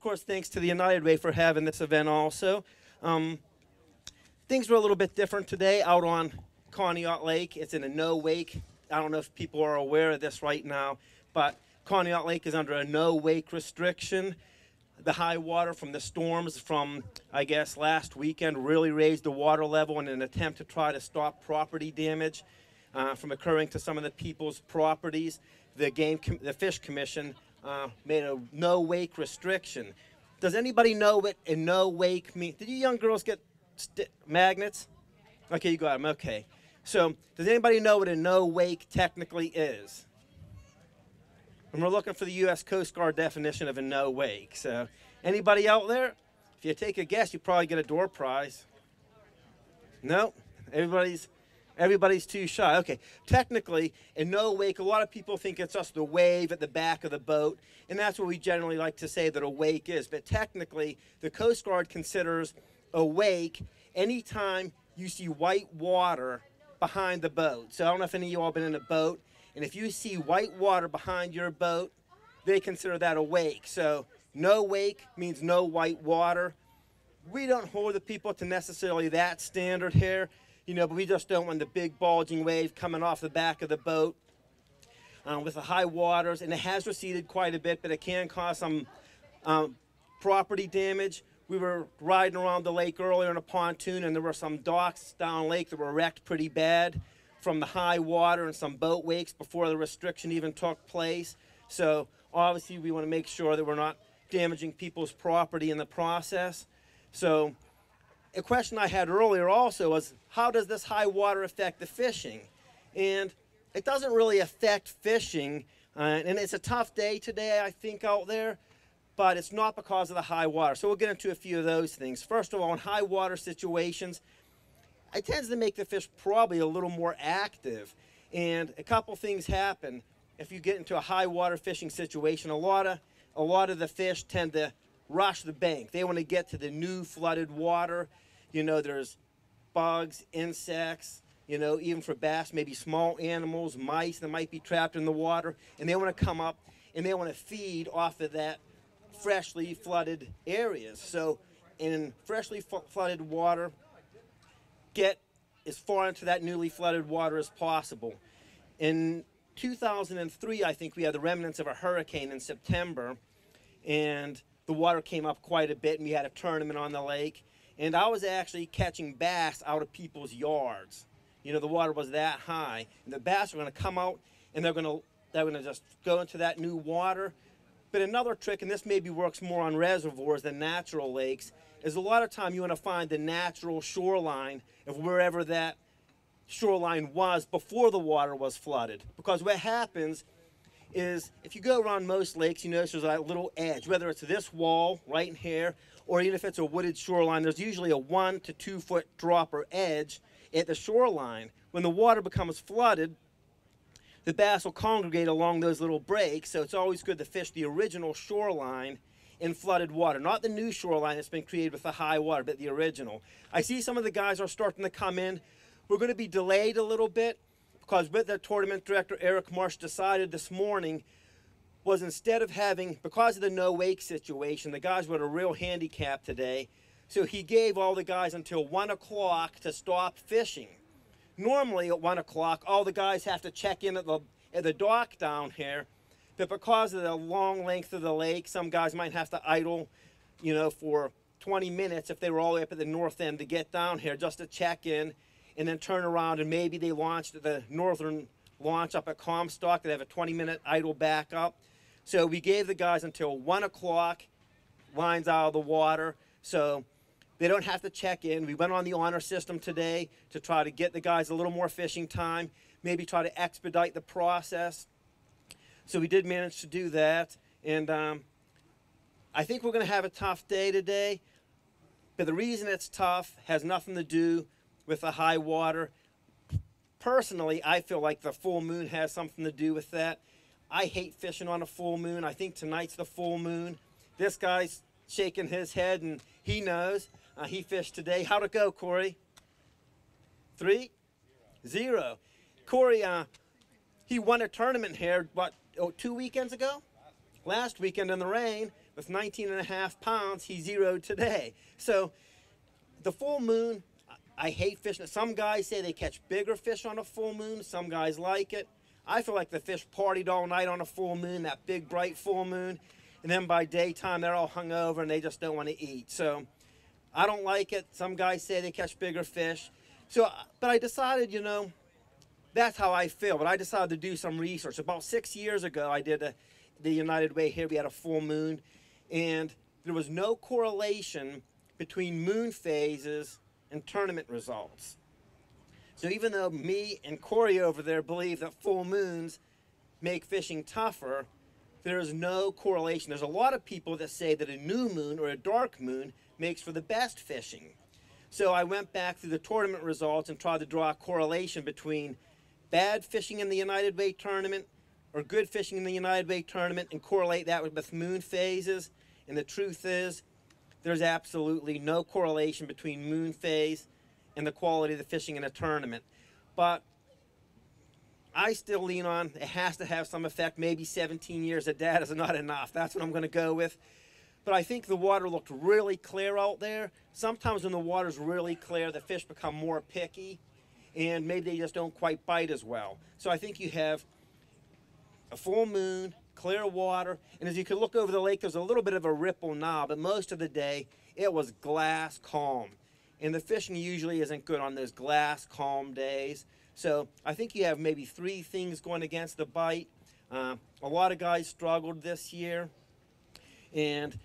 course, thanks to the United Way for having this event also. Things were a little bit different today out on Conneaut Lake. It's in a no-wake. I don't know if people are aware of this right now, but Conneaut Lake is under a no-wake restriction. The high water from the storms from, I guess, last weekend really raised the water level in an attempt to try to stop property damage from occurring to some of the people's properties. The Fish Commission made a no-wake restriction. Does anybody know what a no-wake means? Did you young girls get magnets? Okay, you got them. Okay. So does anybody know what a no-wake technically is? And we're looking for the U.S. Coast Guard definition of a no-wake. So anybody out there? If you take a guess, you probably get a door prize. No? Everybody's too shy. Okay, technically, a no-wake, a lot of people think it's just the wave at the back of the boat, and that's what we generally like to say that a wake is. But technically, the Coast Guard considers a wake anytime you see white water behind the boat. So I don't know if any of you all been in a boat, and if you see white water behind your boat, they consider that a wake. So no wake means no white water. We don't hold the people to necessarily that standard here, you know, but we just don't want the big bulging wave coming off the back of the boat with the high waters. And it has receded quite a bit, but it can cause some property damage. We were riding around the lake earlier in a pontoon, and there were some docks down lake that were wrecked pretty bad from the high water and some boat wakes before the restriction even took place. So obviously we want to make sure that we're not damaging people's property in the process. So a question I had earlier also was, how does this high water affect the fishing? And it doesn't really affect fishing, and it's a tough day today, I think, out there, but it's not because of the high water. So we'll get into a few of those things. First of all, in high water situations, it tends to make the fish probably a little more active. And a couple things happen if you get into a high water fishing situation. A lot of the fish tend to rush the bank. They want to get to the new flooded water. You know, there's bugs, insects, you know, even for bass, maybe small animals, mice that might be trapped in the water, and they want to come up and they want to feed off of that freshly flooded areas. So in freshly flooded water, get as far into that newly flooded water as possible. In 2003, I think we had the remnants of a hurricane in September, and the water came up quite a bit, and we had a tournament on the lake. And I was actually catching bass out of people's yards. You know, the water was that high, and the bass are going to come out, and they're going to just go into that new water. But another trick, and this maybe works more on reservoirs than natural lakes, is a lot of time you want to find the natural shoreline of wherever that shoreline was before the water was flooded. Because what happens is if you go around most lakes, you notice there's a little edge, whether it's this wall right in here, or even if it's a wooded shoreline, there's usually a 1 to 2 foot drop or edge at the shoreline. When the water becomes flooded, the bass will congregate along those little breaks, so it's always good to fish the original shoreline in flooded water, not the new shoreline that's been created with the high water, but the original. I see some of the guys are starting to come in. We're going to be delayed a little bit because what the tournament director, Eric Marsh, decided this morning was instead of having, because of the no-wake situation, the guys were at a real handicap today, so he gave all the guys until 1 o'clock to stop fishing. Normally at 1 o'clock, all the guys have to check in at the dock down here, but because of the long length of the lake, some guys might have to idle, you know, for 20 minutes if they were all the way up at the north end to get down here just to check in and then turn around, and maybe they launched at the northern launch up at Comstock. They have a 20-minute idle backup. So we gave the guys until 1 o'clock, lines out of the water, so they don't have to check in. We went on the honor system today to try to get the guys a little more fishing time, maybe try to expedite the process. So we did manage to do that, and I think we're going to have a tough day today, but the reason it's tough has nothing to do with the high water. Personally, I feel like the full moon has something to do with that. I hate fishing on a full moon. I think tonight's the full moon. This guy's shaking his head, and he knows. He fished today. How'd it go, Corey? 3? 0. Corey, he won a tournament here, what, 2 weekends ago? Last weekend in the rain, with 19.5 pounds, he zeroed today. So the full moon, I hate fishing. Some guys say they catch bigger fish on a full moon. Some guys like it. I feel like the fish partied all night on a full moon, that big bright full moon, and then by daytime they're all hungover and they just don't want to eat. So I don't like it. Some guys say they catch bigger fish. So, but I decided, you know, that's how I feel. But I decided to do some research. About 6 years ago, I did the United Way here. We had a full moon, and there was no correlation between moon phases and tournament results. So even though me and Corey over there believe that full moons make fishing tougher, there is no correlation. There's a lot of people that say that a new moon or a dark moon makes for the best fishing. So I went back through the tournament results and tried to draw a correlation between bad fishing in the United Way tournament or good fishing in the United Way tournament and correlate that with moon phases. And the truth is, there's absolutely no correlation between moon phase and the quality of the fishing in a tournament. But I still lean on it has to have some effect. Maybe 17 years of data is not enough. That's what I'm going to go with. But I think the water looked really clear out there. Sometimes when the water's really clear, the fish become more picky, and maybe they just don't quite bite as well. So I think you have a full moon, clear water, and as you can look over the lake, there's a little bit of a ripple now, but most of the day, it was glass calm. And the fishing usually isn't good on those glass calm days. So I think you have maybe 3 things going against the bite. A lot of guys struggled this year. And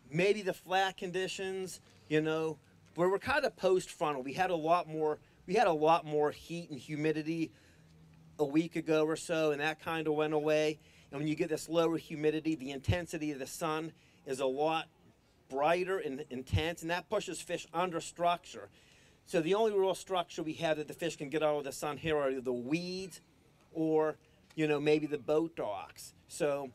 maybe the flat conditions, you know, where we're kind of post-frontal. We had a lot more heat and humidity a week ago or so, and that kind of went away. And when you get this lower humidity, the intensity of the sun is a lot brighter and intense, and that pushes fish under structure. So the only real structure we have that the fish can get out of the sun here are the weeds or, you know, maybe the boat docks. So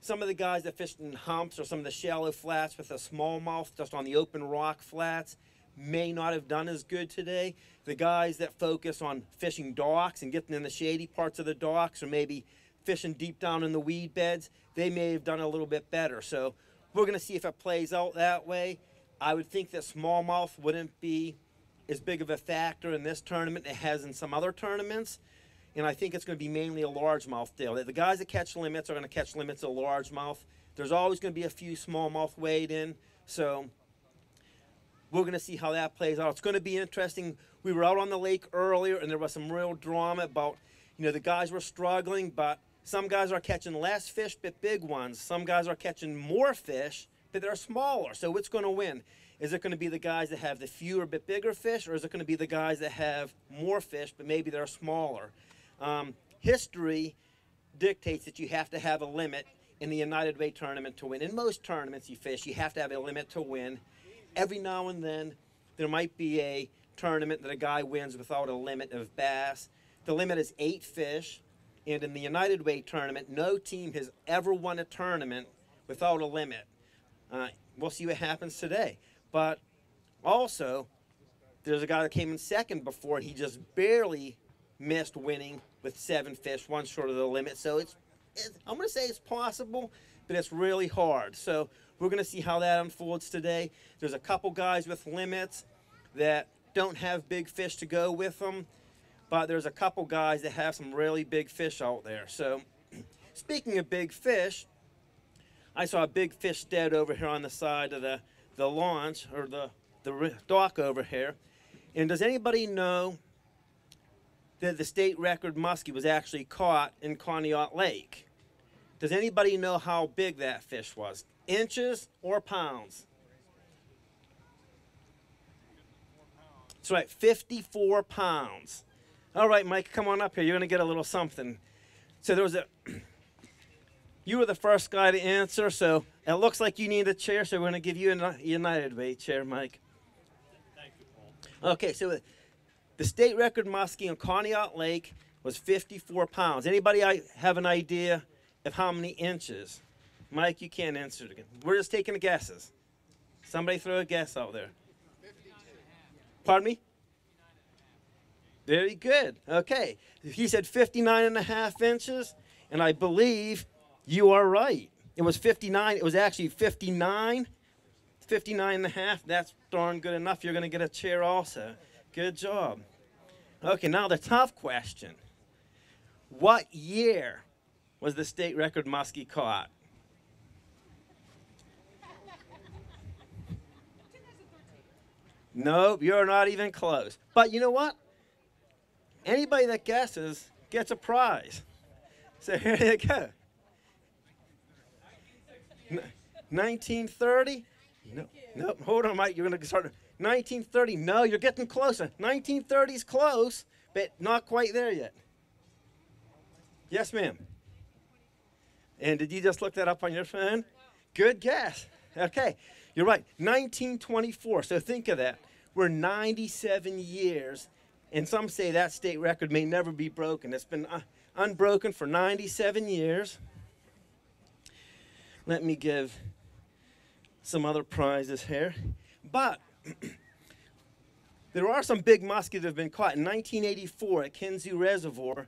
some of the guys that fished in humps or some of the shallow flats with a smallmouth just on the open rock flats may not have done as good today. The guys that focus on fishing docks and getting in the shady parts of the docks or maybe fishing deep down in the weed beds, they may have done a little bit better. So we're going to see if it plays out that way. I would think that smallmouth wouldn't be as big of a factor in this tournament as it has in some other tournaments. And I think it's going to be mainly a largemouth deal. The guys that catch limits are going to catch limits of largemouth. There's always going to be a few smallmouth weighed in. So we're going to see how that plays out. It's going to be interesting. We were out on the lake earlier, and there was some real drama about, you know, the guys were struggling, but some guys are catching less fish but big ones. Some guys are catching more fish, but they're smaller. So what's going to win? Is it going to be the guys that have the fewer but bigger fish, or is it going to be the guys that have more fish but maybe they're smaller? History dictates that you have to have a limit in the United Way tournament to win. In most tournaments you fish, you have to have a limit to win. Every now and then, there might be a tournament that a guy wins without a limit of bass. The limit is 8 fish. And in the United Way tournament, no team has ever won a tournament without a limit. We'll see what happens today. But also, there's a guy that came in second before, and he just barely missed winning with 7 fish, 1 short of the limit. So I'm going to say it's possible, but it's really hard. So we're going to see how that unfolds today. There's a couple guys with limits that don't have big fish to go with them. But there's a couple guys that have some really big fish out there. So speaking of big fish, I saw a big fish dead over here on the side of the launch, or the dock over here. And does anybody know that the state record muskie was actually caught in Conneaut Lake? Does anybody know how big that fish was? Inches or pounds? That's right, 54 pounds. All right, Mike, come on up here. You're going to get a little something. So there was you were the first guy to answer, so it looks like you need a chair, so we're going to give you a United Way chair, Mike. Thank you, Paul. Okay, so the state record muskie on Conneaut Lake was 54 pounds. Anybody have an idea of how many inches? Mike, you can't answer it again. We're just taking guesses. Somebody throw a guess out there. 52. Pardon me? Very good. Okay. He said 59.5 inches, and I believe you are right. It was 59. It was actually 59. 59 and a half. That's darn good enough. You're going to get a chair also. Good job. Okay, now the tough question. What year was the state record muskie caught? Nope, you're not even close. But you know what? Anybody that guesses gets a prize. So here you go. 1930? No, nope. Hold on, Mike. You're going to start. 1930. No, you're getting closer. 1930's close, but not quite there yet. Yes, ma'am. And did you just look that up on your phone? Good guess. Okay, you're right. 1924. So think of that. We're 97 years, and some say that state record may never be broken. It's been unbroken for 97 years. Let me give some other prizes here. But there are some big muskies that have been caught. In 1984 at Kinzua Reservoir,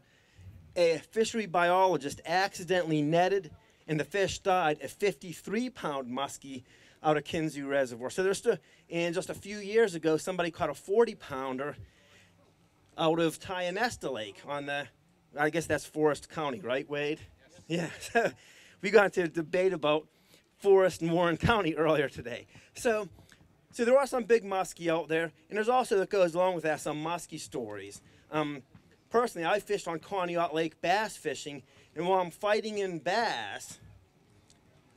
a fishery biologist accidentally netted, and the fish died, a 53-pound muskie out of Kinzua Reservoir. So there's still, and just a few years ago, somebody caught a 40-pounder out of Tionesta Lake on the, I guess that's Forest County, right, Wade? Yes. Yeah. So we got into a debate about Forest and Warren County earlier today. So there are some big muskie out there, and there's also, that goes along with that, some muskie stories. Personally, I fished on Conneaut Lake bass fishing, and while I'm fighting in bass,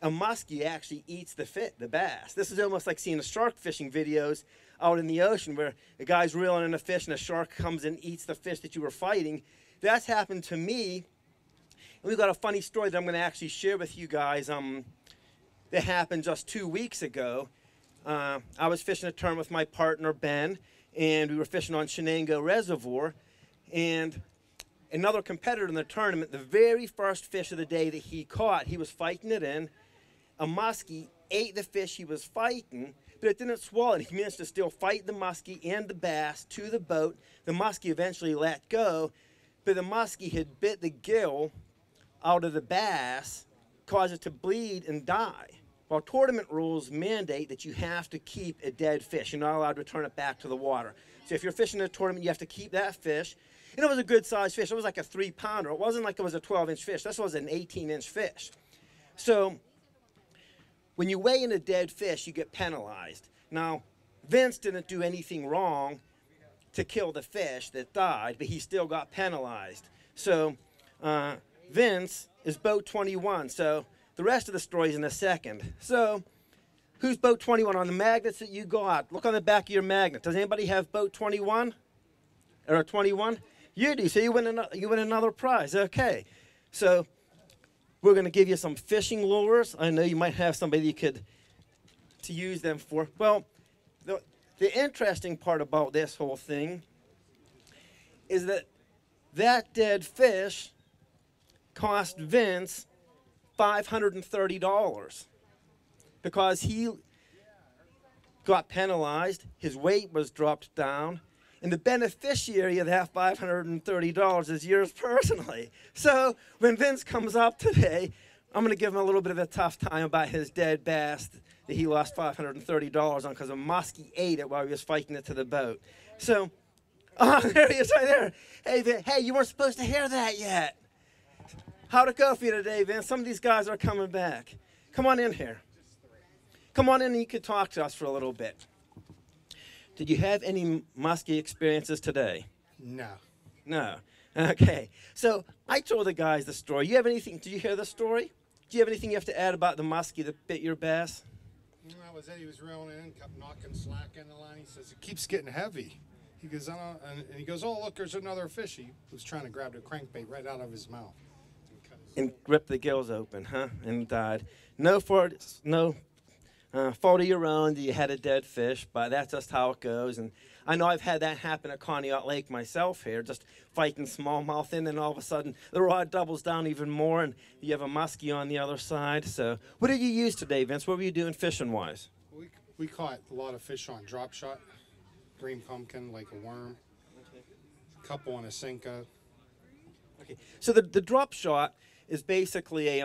a muskie actually eats the bass. This is almost like seeing the shark fishing videos out in the ocean where a guy's reeling in a fish and a shark comes and eats the fish that you were fighting. That's happened to me. And we've got a funny story that I'm going to actually share with you guys that happened just 2 weeks ago. I was fishing a tournament with my partner, Ben, and we were fishing on Shenango Reservoir. And another competitor in the tournament, the very first fish of the day that he caught, he was fighting it in. A muskie ate the fish he was fighting, but it didn't swallow it. He managed to still fight the muskie and the bass to the boat. The muskie eventually let go, but the muskie had bit the gill out of the bass, caused it to bleed and die. Well, tournament rules mandate that you have to keep a dead fish. You're not allowed to return it back to the water. So if you're fishing a tournament, you have to keep that fish. And it was a good-sized fish. It was like a 3-pounder. It wasn't like it was a 12-inch fish. This was an 18-inch fish. So when you weigh in a dead fish, you get penalized. Now, Vince didn't do anything wrong to kill the fish that died, but he still got penalized. So Vince is boat 21. So the rest of the story is in a second. So who's boat 21 on the magnets that you got? Look on the back of your magnet. Does anybody have boat 21 or a 21? You do. So you win another prize. Okay. So we're going to give you some fishing lures. I know you might have somebody you could to use them for. Well, the interesting part about this whole thing is that dead fish cost Vince $530 because he got penalized. His weight was dropped down. And the beneficiary of that $530 is yours personally. So when Vince comes up today, I'm going to give him a little bit of a tough time about his dead bass that he lost $530 on because a muskie ate it while he was fighting it to the boat. So, oh, there he is right there. Hey, Vince, hey, you weren't supposed to hear that yet. How'd it go for you today, Vince? Some of these guys are coming back. Come on in here. Come on in and you can talk to us for a little bit. Did you have any muskie experiences today? No. No. Okay. So I told the guys the story. You have anything? Did you hear the story? Do you have anything you have to add about the muskie that bit your bass? That was it. He was reeling in, kept knocking slack in the line. He says, it keeps getting heavy. He goes, and he goes, oh, look, there's another fish. He was trying to grab the crankbait right out of his mouth. And ripped the gills open, huh? And died. No fault of your own that you had a dead fish, but that's just how it goes. And I know I've had that happen at Conneaut Lake myself here, just fighting smallmouth in, and all of a sudden the rod doubles down even more, and you have a muskie on the other side. So what did you use today, Vince? What were you doing fishing-wise? We caught a lot of fish on drop shot, green pumpkin, like a worm, a couple on a Cinca. Okay, so the drop shot is basically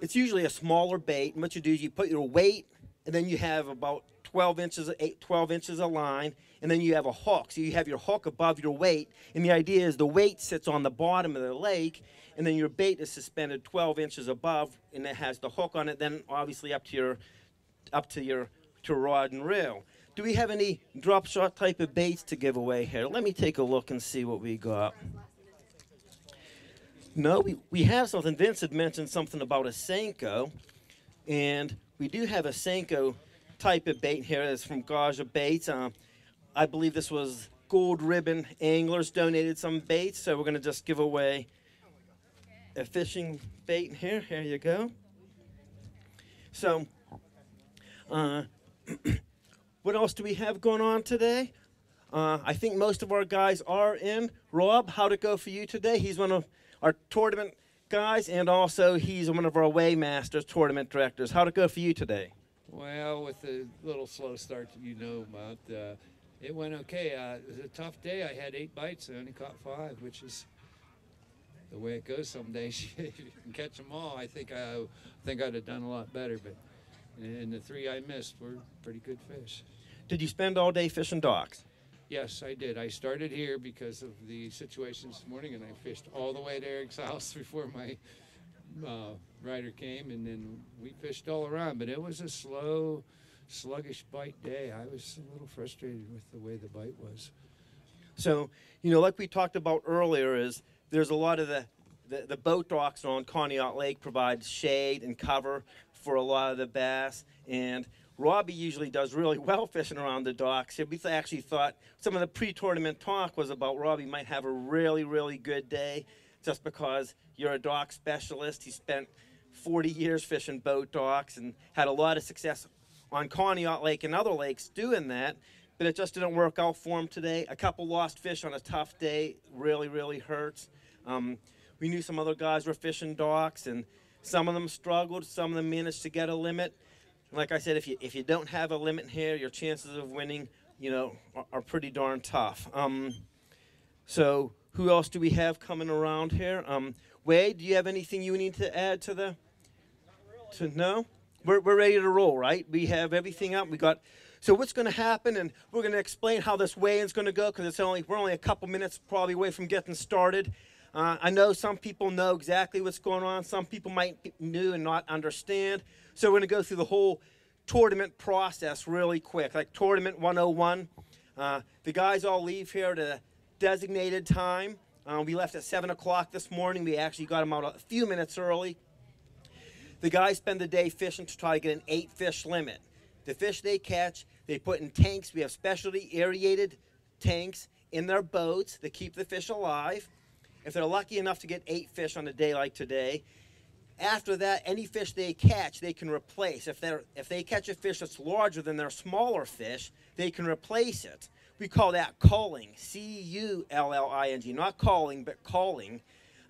it's usually a smaller bait. And what you do is you put your weight, and then you have about 12 inches of line, and then you have a hook. So you have your hook above your weight, and the idea is the weight sits on the bottom of the lake, and then your bait is suspended 12 inches above, and it has the hook on it. Then obviously up to your rod and reel. Do we have any drop shot type of baits to give away here? Let me take a look and see what we got. No, we have something. Vince had mentioned something about a Senko, and we do have a Senko type of bait here. It's from Gaja Baits. I believe this was Gold Ribbon Anglers donated some baits, so we're going to just give away a fishing bait here. Here you go. So, what else do we have going on today? I think most of our guys are in. Rob, how'd it go for you today? He's one of our tournament guys, and also he's one of our Waymasters tournament directors. How'd it go for you today? Well, with a little slow start that you know about, it went okay. It was a tough day. I had 8 bites. I only caught 5, which is the way it goes some days. You can catch them all. I think I'd have done a lot better, but and the 3 I missed were pretty good fish. Did you spend all day fishing docks? Yes, I did. I started here because of the situation this morning, and I fished all the way to Eric's house before my rider came, and then we fished all around. But it was a slow, sluggish bite day. I was a little frustrated with the way the bite was. So, like we talked about earlier, is there's a lot of the boat docks on Conneaut Lake provide shade and cover for a lot of the bass, and Robbie usually does really well fishing around the docks. We actually thought some of the pre-tournament talk was about Robbie might have a really, really good day just because you're a dock specialist. He spent 40 years fishing boat docks and had a lot of success on Conneaut Lake and other lakes doing that, but it just didn't work out for him today. A couple lost fish on a tough day really, really hurts. We knew some other guys were fishing docks, and some of them struggled. Some of them managed to get a limit. Like I said, if you don't have a limit here, your chances of winning, are pretty darn tough. So who else do we have coming around here? Wade, do you have anything you need to add to the? No, we're ready to roll, right? We have everything up. So what's going to happen, and we're going to explain how this weigh-in's going to go because we're only a couple minutes probably away from getting started. I know some people know exactly what's going on. Some people might be new and not understand. So we're going to go through the whole tournament process really quick, like Tournament 101. The guys all leave here at a designated time. We left at 7 o'clock this morning. We actually got them out a few minutes early. The guys spend the day fishing to try to get an 8-fish limit. The fish they catch, they put in tanks. We have specialty aerated tanks in their boats that keep the fish alive. If they're lucky enough to get 8 fish on a day like today, after that, any fish they catch, they can replace. If they catch a fish that's larger than their smaller fish, they can replace it. We call that culling, C-U-L-L-I-N-G, not calling, but culling.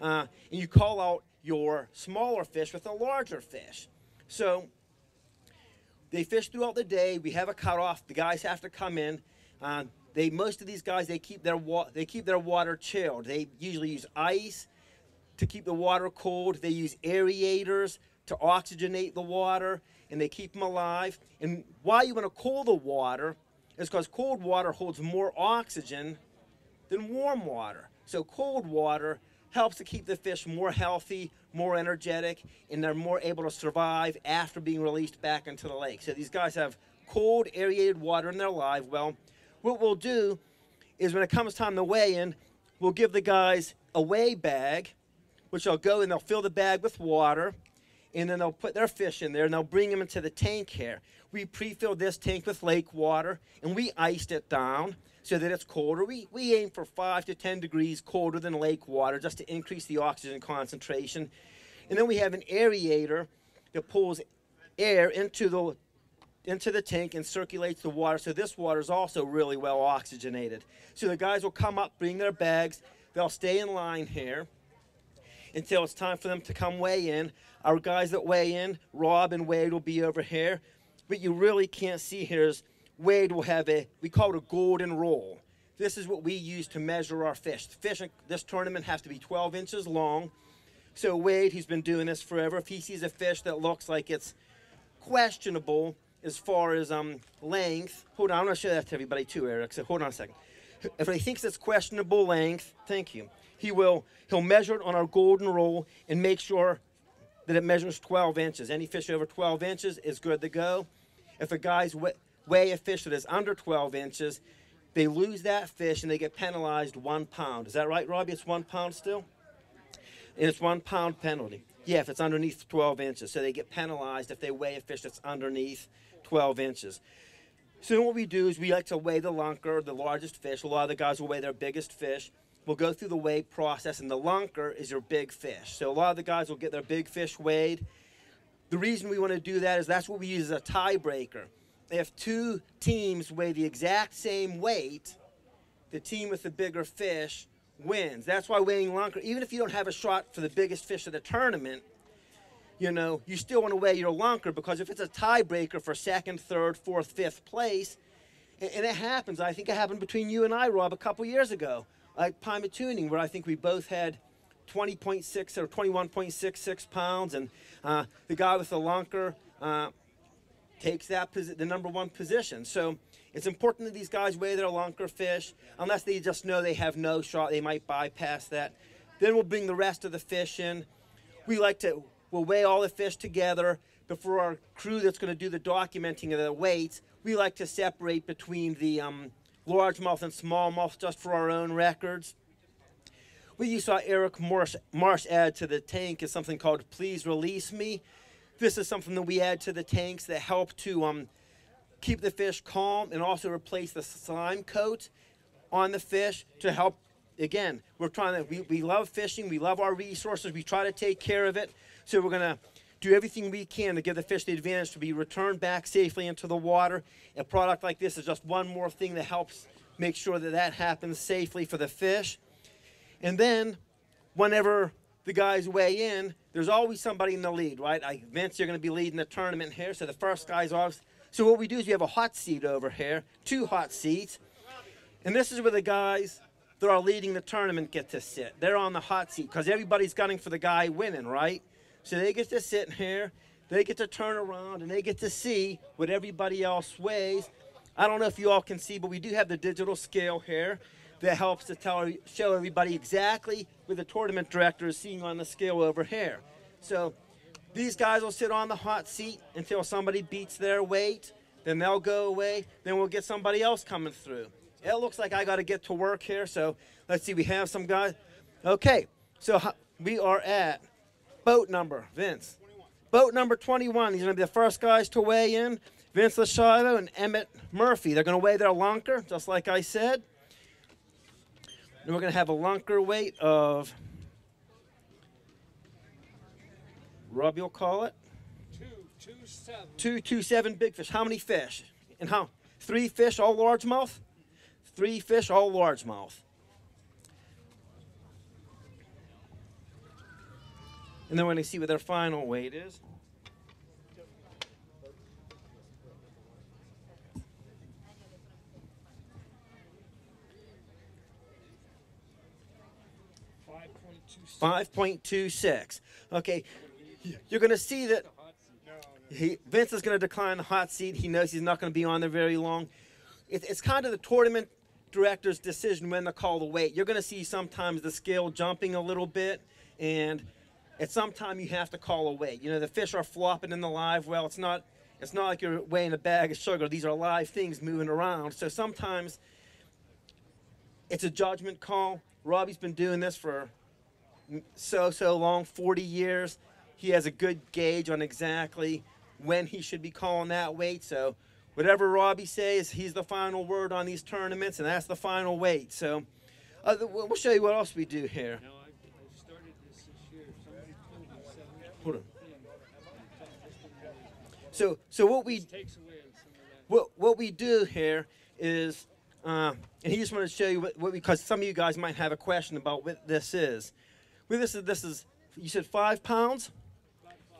And you call out your smaller fish with a larger fish. So they fish throughout the day. We have a cutoff. The guys have to come in. Most of these guys, they keep their water chilled. They usually use ice to keep the water cold. They use aerators to oxygenate the water, and they keep them alive. And why you want to cool the water is because cold water holds more oxygen than warm water. So cold water helps to keep the fish more healthy, more energetic, and they're more able to survive after being released back into the lake. So these guys have cold, aerated water in their live well. What we'll do is when it comes time to weigh in, we'll give the guys a weigh bag, which they'll go and they'll fill the bag with water, and then they'll put their fish in there, and they'll bring them into the tank here. We pre-filled this tank with lake water, and we iced it down so that it's colder. We aim for 5 to 10 degrees colder than lake water just to increase the oxygen concentration. And then we have an aerator that pulls air into the tank and circulates the water, so this water is also really well oxygenated. So the guys will come up, bring their bags, they'll stay in line here until it's time for them to come weigh in. Our guys that weigh in, Rob and Wade, will be over here. What you really can't see here is Wade will have we call it a golden roll. This is what we use to measure our fish. The fish in this tournament has to be 12 inches long. So Wade, he's been doing this forever. If he sees a fish that looks like it's questionable as far as length, hold on, I'm going to show that to everybody too, Eric. So hold on a second. If he thinks it's questionable length, thank you. He'll measure it on our golden rule and make sure that it measures 12 inches. Any fish over 12 inches is good to go. If a guy's weigh a fish that is under 12 inches, they lose that fish and they get penalized 1 pound. Is that right, Robbie? It's 1 pound still? And it's 1 pound penalty. Yeah, if it's underneath 12 inches. So they get penalized if they weigh a fish that's underneath 12 inches. So what we do is we like to weigh the lunker, the largest fish. A lot of the guys will weigh their biggest fish. We'll go through the weigh process, and the lunker is your big fish. So a lot of the guys will get their big fish weighed. The reason we want to do that is that's what we use as a tiebreaker. If two teams weigh the exact same weight, the team with the bigger fish wins. That's why weighing lunker, even if you don't have a shot for the biggest fish of the tournament, you still want to weigh your lunker, because if it's a tiebreaker for second, third, fourth, fifth place, and it happens. I think it happened between you and I, Rob, a couple years ago. Like Tuning, where I think we both had 20.6 or 21.66 pounds, and the guy with the lunker takes the number one position. So it's important that these guys weigh their lunker fish, unless they just know they have no shot. They might bypass that. Then we'll bring the rest of the fish in. We'll weigh all the fish together. But for our crew that's going to do the documenting of the weights, we like to separate between the largemouth and smallmouth just for our own records. What you saw Eric Marsh add to the tank is something called Please Release Me. This is something that we add to the tanks that help to keep the fish calm and also replace the slime coat on the fish to help. Again, we love fishing, we love our resources, we try to take care of it. So we're going to do everything we can to give the fish the advantage to be returned back safely into the water. A product like this is just one more thing that helps make sure that happens safely for the fish. And then, whenever the guys weigh in, there's always somebody in the lead, right? Vince, you're going to be leading the tournament here, so the first guy's off. So what we do is we have a hot seat over here, 2 hot seats. And this is where the guys that are leading the tournament get to sit. They're on the hot seat because everybody's gunning for the guy winning, right? So they get to sit here, they get to turn around, and they get to see what everybody else weighs. I don't know if you all can see, but we do have the digital scale here that helps to show everybody exactly what the tournament director is seeing on the scale over here. So these guys will sit on the hot seat until somebody beats their weight, then they'll go away, then we'll get somebody else coming through. It looks like I got to get to work here, so let's see, we have some guys. Okay, so we are at boat number, Vince. 21. Boat number 21. These are going to be the first guys to weigh in. Vince Loschiavo and Emmett Murphy. They're going to weigh their lunker, just like I said. And we're going to have a lunker weight of, Rob, you'll call it? 227. 227 big fish. How many fish? And how? 3 fish, all largemouth? 3 fish, all largemouth. And then we're going to see what their final weight is. $5.26. Okay, you're going to see that Vince is going to decline the hot seat. He knows he's not going to be on there very long. It's kind of the tournament director's decision when to call the weight. You're going to see sometimes the scale jumping a little bit, and at some time you have to call a weight. The fish are flopping in the live well. It's not like you're weighing a bag of sugar. These are live things moving around. So sometimes it's a judgment call. Robbie's been doing this for so long, 40 years. He has a good gauge on exactly when he should be calling that weight. So whatever Robbie says, he's the final word on these tournaments, and that's the final weight. So we'll show you what else we do here. No, I started this year. Somebody told me 7. Hold on. So what we Takes away some of that. what we do here is, and he just wanted to show you because some of you guys might have a question about what this is. This is you said 5 pounds.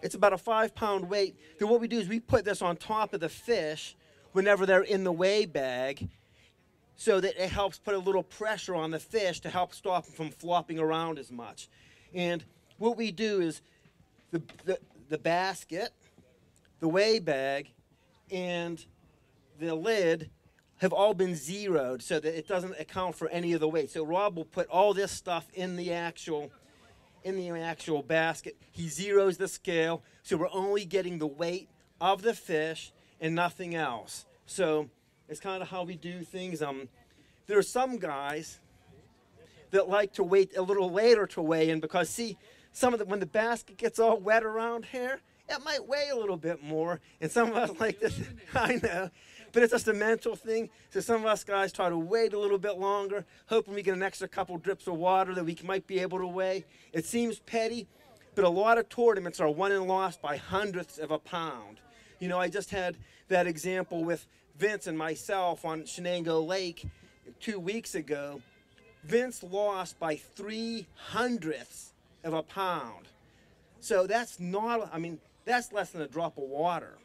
It's about a 5-pound weight. Then what we do is we put this on top of the fish whenever they're in the weigh bag, so that it helps put a little pressure on the fish to help stop them from flopping around as much. And what we do is the basket, the weigh bag, and the lid have all been zeroed so that it doesn't account for any of the weight. So Rob will put all this stuff in the actual basket. He zeroes the scale, so we're only getting the weight of the fish and nothing else. So it's kind of how we do things. There are some guys that like to wait a little later to weigh in because, see, when the basket gets all wet around here, it might weigh a little bit more. And some of us like this, I know, but it's just a mental thing. So some of us guys try to wait a little bit longer, hoping we get an extra couple drips of water that we might be able to weigh. It seems petty, but a lot of tournaments are won and lost by hundredths of a pound. You know, I just had that example with Vince and myself on Shenango Lake 2 weeks ago. Vince lost by 3/100ths of a pound. So that's not, I mean, that's less than a drop of water.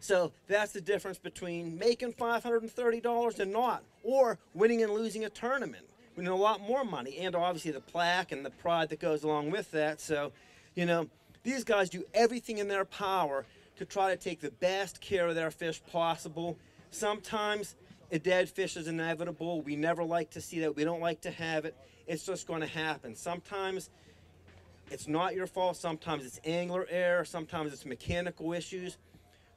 So that's the difference between making $530 and not, or winning and losing a tournament, winning a lot more money, and obviously the plaque and the pride that goes along with that. So, you know, these guys do everything in their power to try to take the best care of their fish possible. Sometimes a dead fish is inevitable. We never like to see that. We don't like to have it. It's just going to happen. Sometimes it's not your fault. Sometimes it's angler error. Sometimes it's mechanical issues.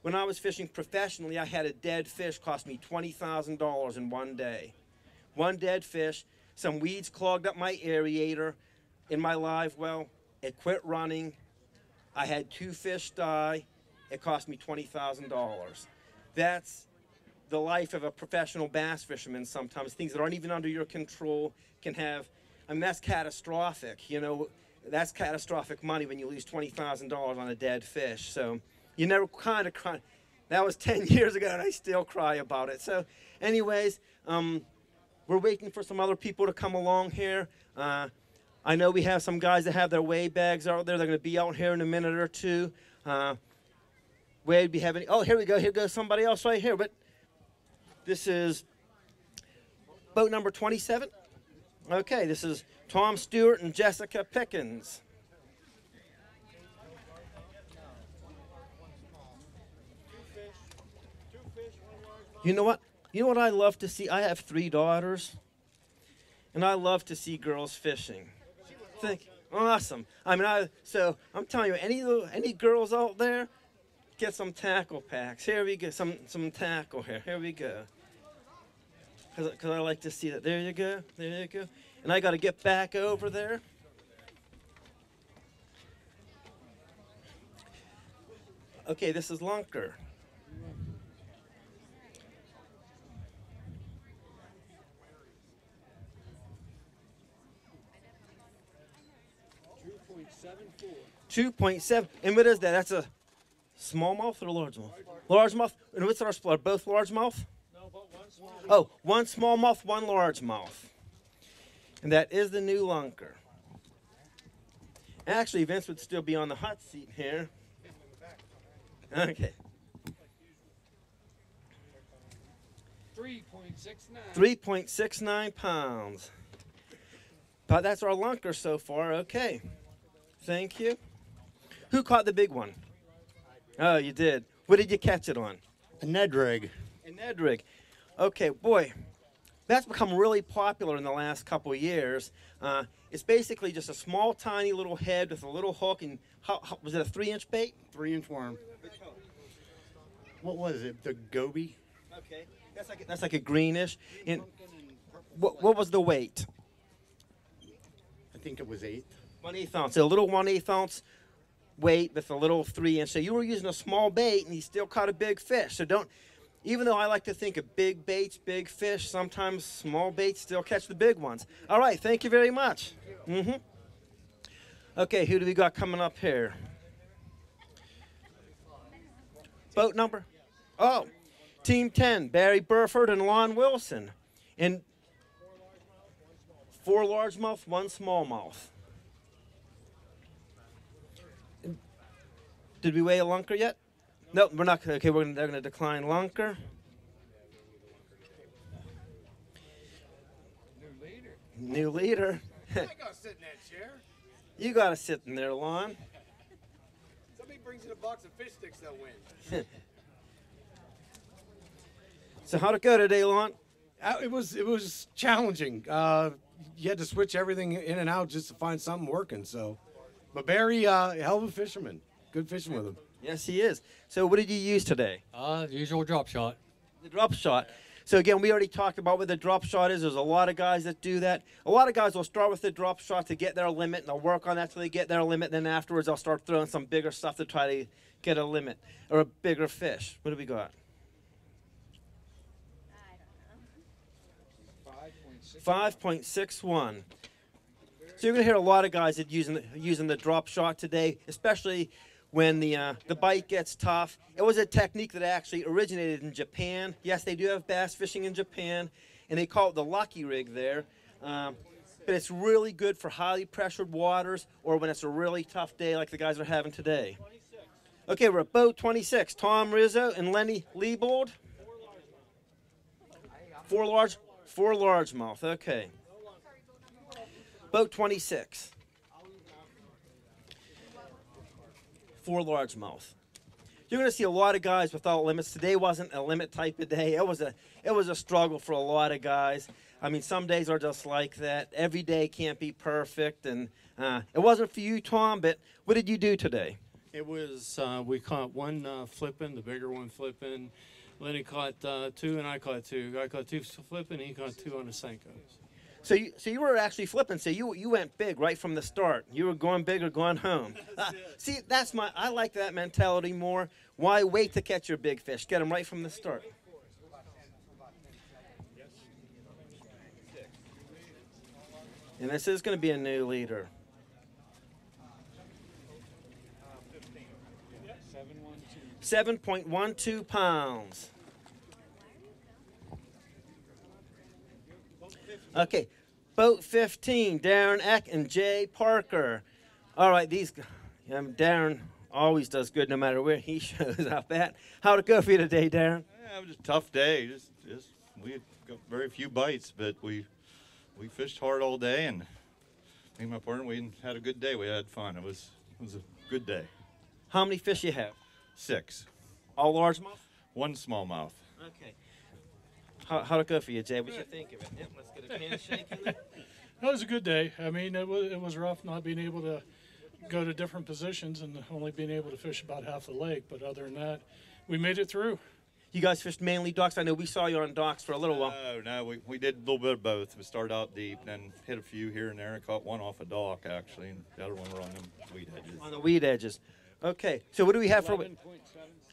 When I was fishing professionally, I had a dead fish cost me $20,000 in one day. One dead fish. Some weeds clogged up my aerator in my live well. It quit running. I had 2 fish die. It cost me $20,000. That's the life of a professional bass fisherman sometimes. Things that aren't even under your control can have, I mean, that's catastrophic. You know, that's catastrophic money when you lose $20,000 on a dead fish. So you never kind of cry. That was 10 years ago, and I still cry about it. So anyways, we're waiting for some other people to come along here. I know we have some guys that have their weigh bags out there. They're going to be out here in a minute or two. Wade, we have any? Oh, here we go. Here goes somebody else right here. But this is boat number 27. Okay, this is Tom Stewart and Jessica Pickens. You know what? You know what I love to see? I have 3 daughters, and I love to see girls fishing. Awesome. I mean, so I'm telling you, any girls out there, get some tackle packs. Here we go, some tackle here. Here we go. Because I like to see that. There you go. There you go. And I got to get back over there. Okay, this is Lunker. $2.7. And what is that? That's a smallmouth or a largemouth? Largemouth. And what's our split? Both largemouth? No, but one small. Oh, one smallmouth, one largemouth. And that is the new Lunker. Actually, Vince would still be on the hot seat here. Okay. 3.69 pounds. But that's our Lunker so far. Okay. Thank you. Who caught the big one? Oh, you did. What did you catch it on? A Ned rig. A Ned rig. Okay, boy, that's become really popular in the last couple of years. It's basically just a small, tiny little head with a little hook. And how was it a 3-inch bait? 3-inch worm. What was it? The goby? Okay, that's like a greenish. And what was the weight? I think it was 1/8. 1/8 ounce. So a little 1/8 ounce weight with a little 3-inch. So you were using a small bait, and you still caught a big fish. So don't. Even though I like to think of big baits, big fish, sometimes small baits still catch the big ones. All right, thank you very much. Okay, who do we got coming up here? Boat number? Oh, Team 10, Barry Burford and Lon Wilson. And 4 largemouth, 1 smallmouth. Did we weigh a Lunker yet? No, we're not. Okay, they're going to decline Lunker. New leader. New leader. I gotta sit in that chair. You got to sit in there, Lon. Somebody brings in a box of fish sticks, they'll win. So how'd it go today, Lon? It was challenging. You had to switch everything in and out just to find something working. So, but Barry, hell of a fisherman. Good fishing with him. Yes, he is. So what did you use today? The usual drop shot. The drop shot. So again, we already talked about what the drop shot is. There's a lot of guys that do that. A lot of guys will start with the drop shot to get their limit, and they'll work on that till they get their limit. Then afterwards, they'll start throwing some bigger stuff to try to get a limit or a bigger fish. What do we got? 5.61. So you're going to hear a lot of guys that using the drop shot today, especially when the bite gets tough. It was a technique that actually originated in Japan. Yes, they do have bass fishing in Japan, and they call it the lucky rig there. But it's really good for highly pressured waters or when it's a really tough day like the guys are having today. Okay, we're at boat 26. Tom Rizzo and Lenny Liebold. Four largemouth. Okay. Boat 26. 4 largemouth. You're going to see a lot of guys without limits. Today wasn't a limit type of day. It was a struggle for a lot of guys. I mean, some days are just like that. Every day can't be perfect, and it wasn't for you, Tom. But what did you do today? It was we caught one flipping, the bigger one flipping. Lenny caught 2, and I caught 2. I caught 2 flipping, he caught 2 on the Senkos. So you were actually flipping. So you went big right from the start. You were going big or going home. See, I like that mentality more. Why wait to catch your big fish? Get them right from the start. And this is going to be a new leader. 7.12 pounds. Okay, boat 15, Deron Eck and Jay Parker. All right, Deron always does good no matter where he shows up at. How'd it go for you today, Deron? Yeah, it was a tough day. We got very few bites, but we fished hard all day, and me and my partner, we had a good day. We had fun. It was a good day. How many fish you have? 6. All largemouth? 1 smallmouth. Okay. How'd it go for you, Jay? What you think of it? Yep, let's get a handshake in there. It was a good day. I mean, it was rough not being able to go to different positions and only being able to fish about half the lake. But other than that, we made it through. You guys fished mainly docks? I know we saw you on docks for a little while. No, we did a little bit of both. We started out deep, then hit a few here and there, and caught one off a dock, actually, and the other one were on them weed edges. On the weed edges. Okay, so what do we have for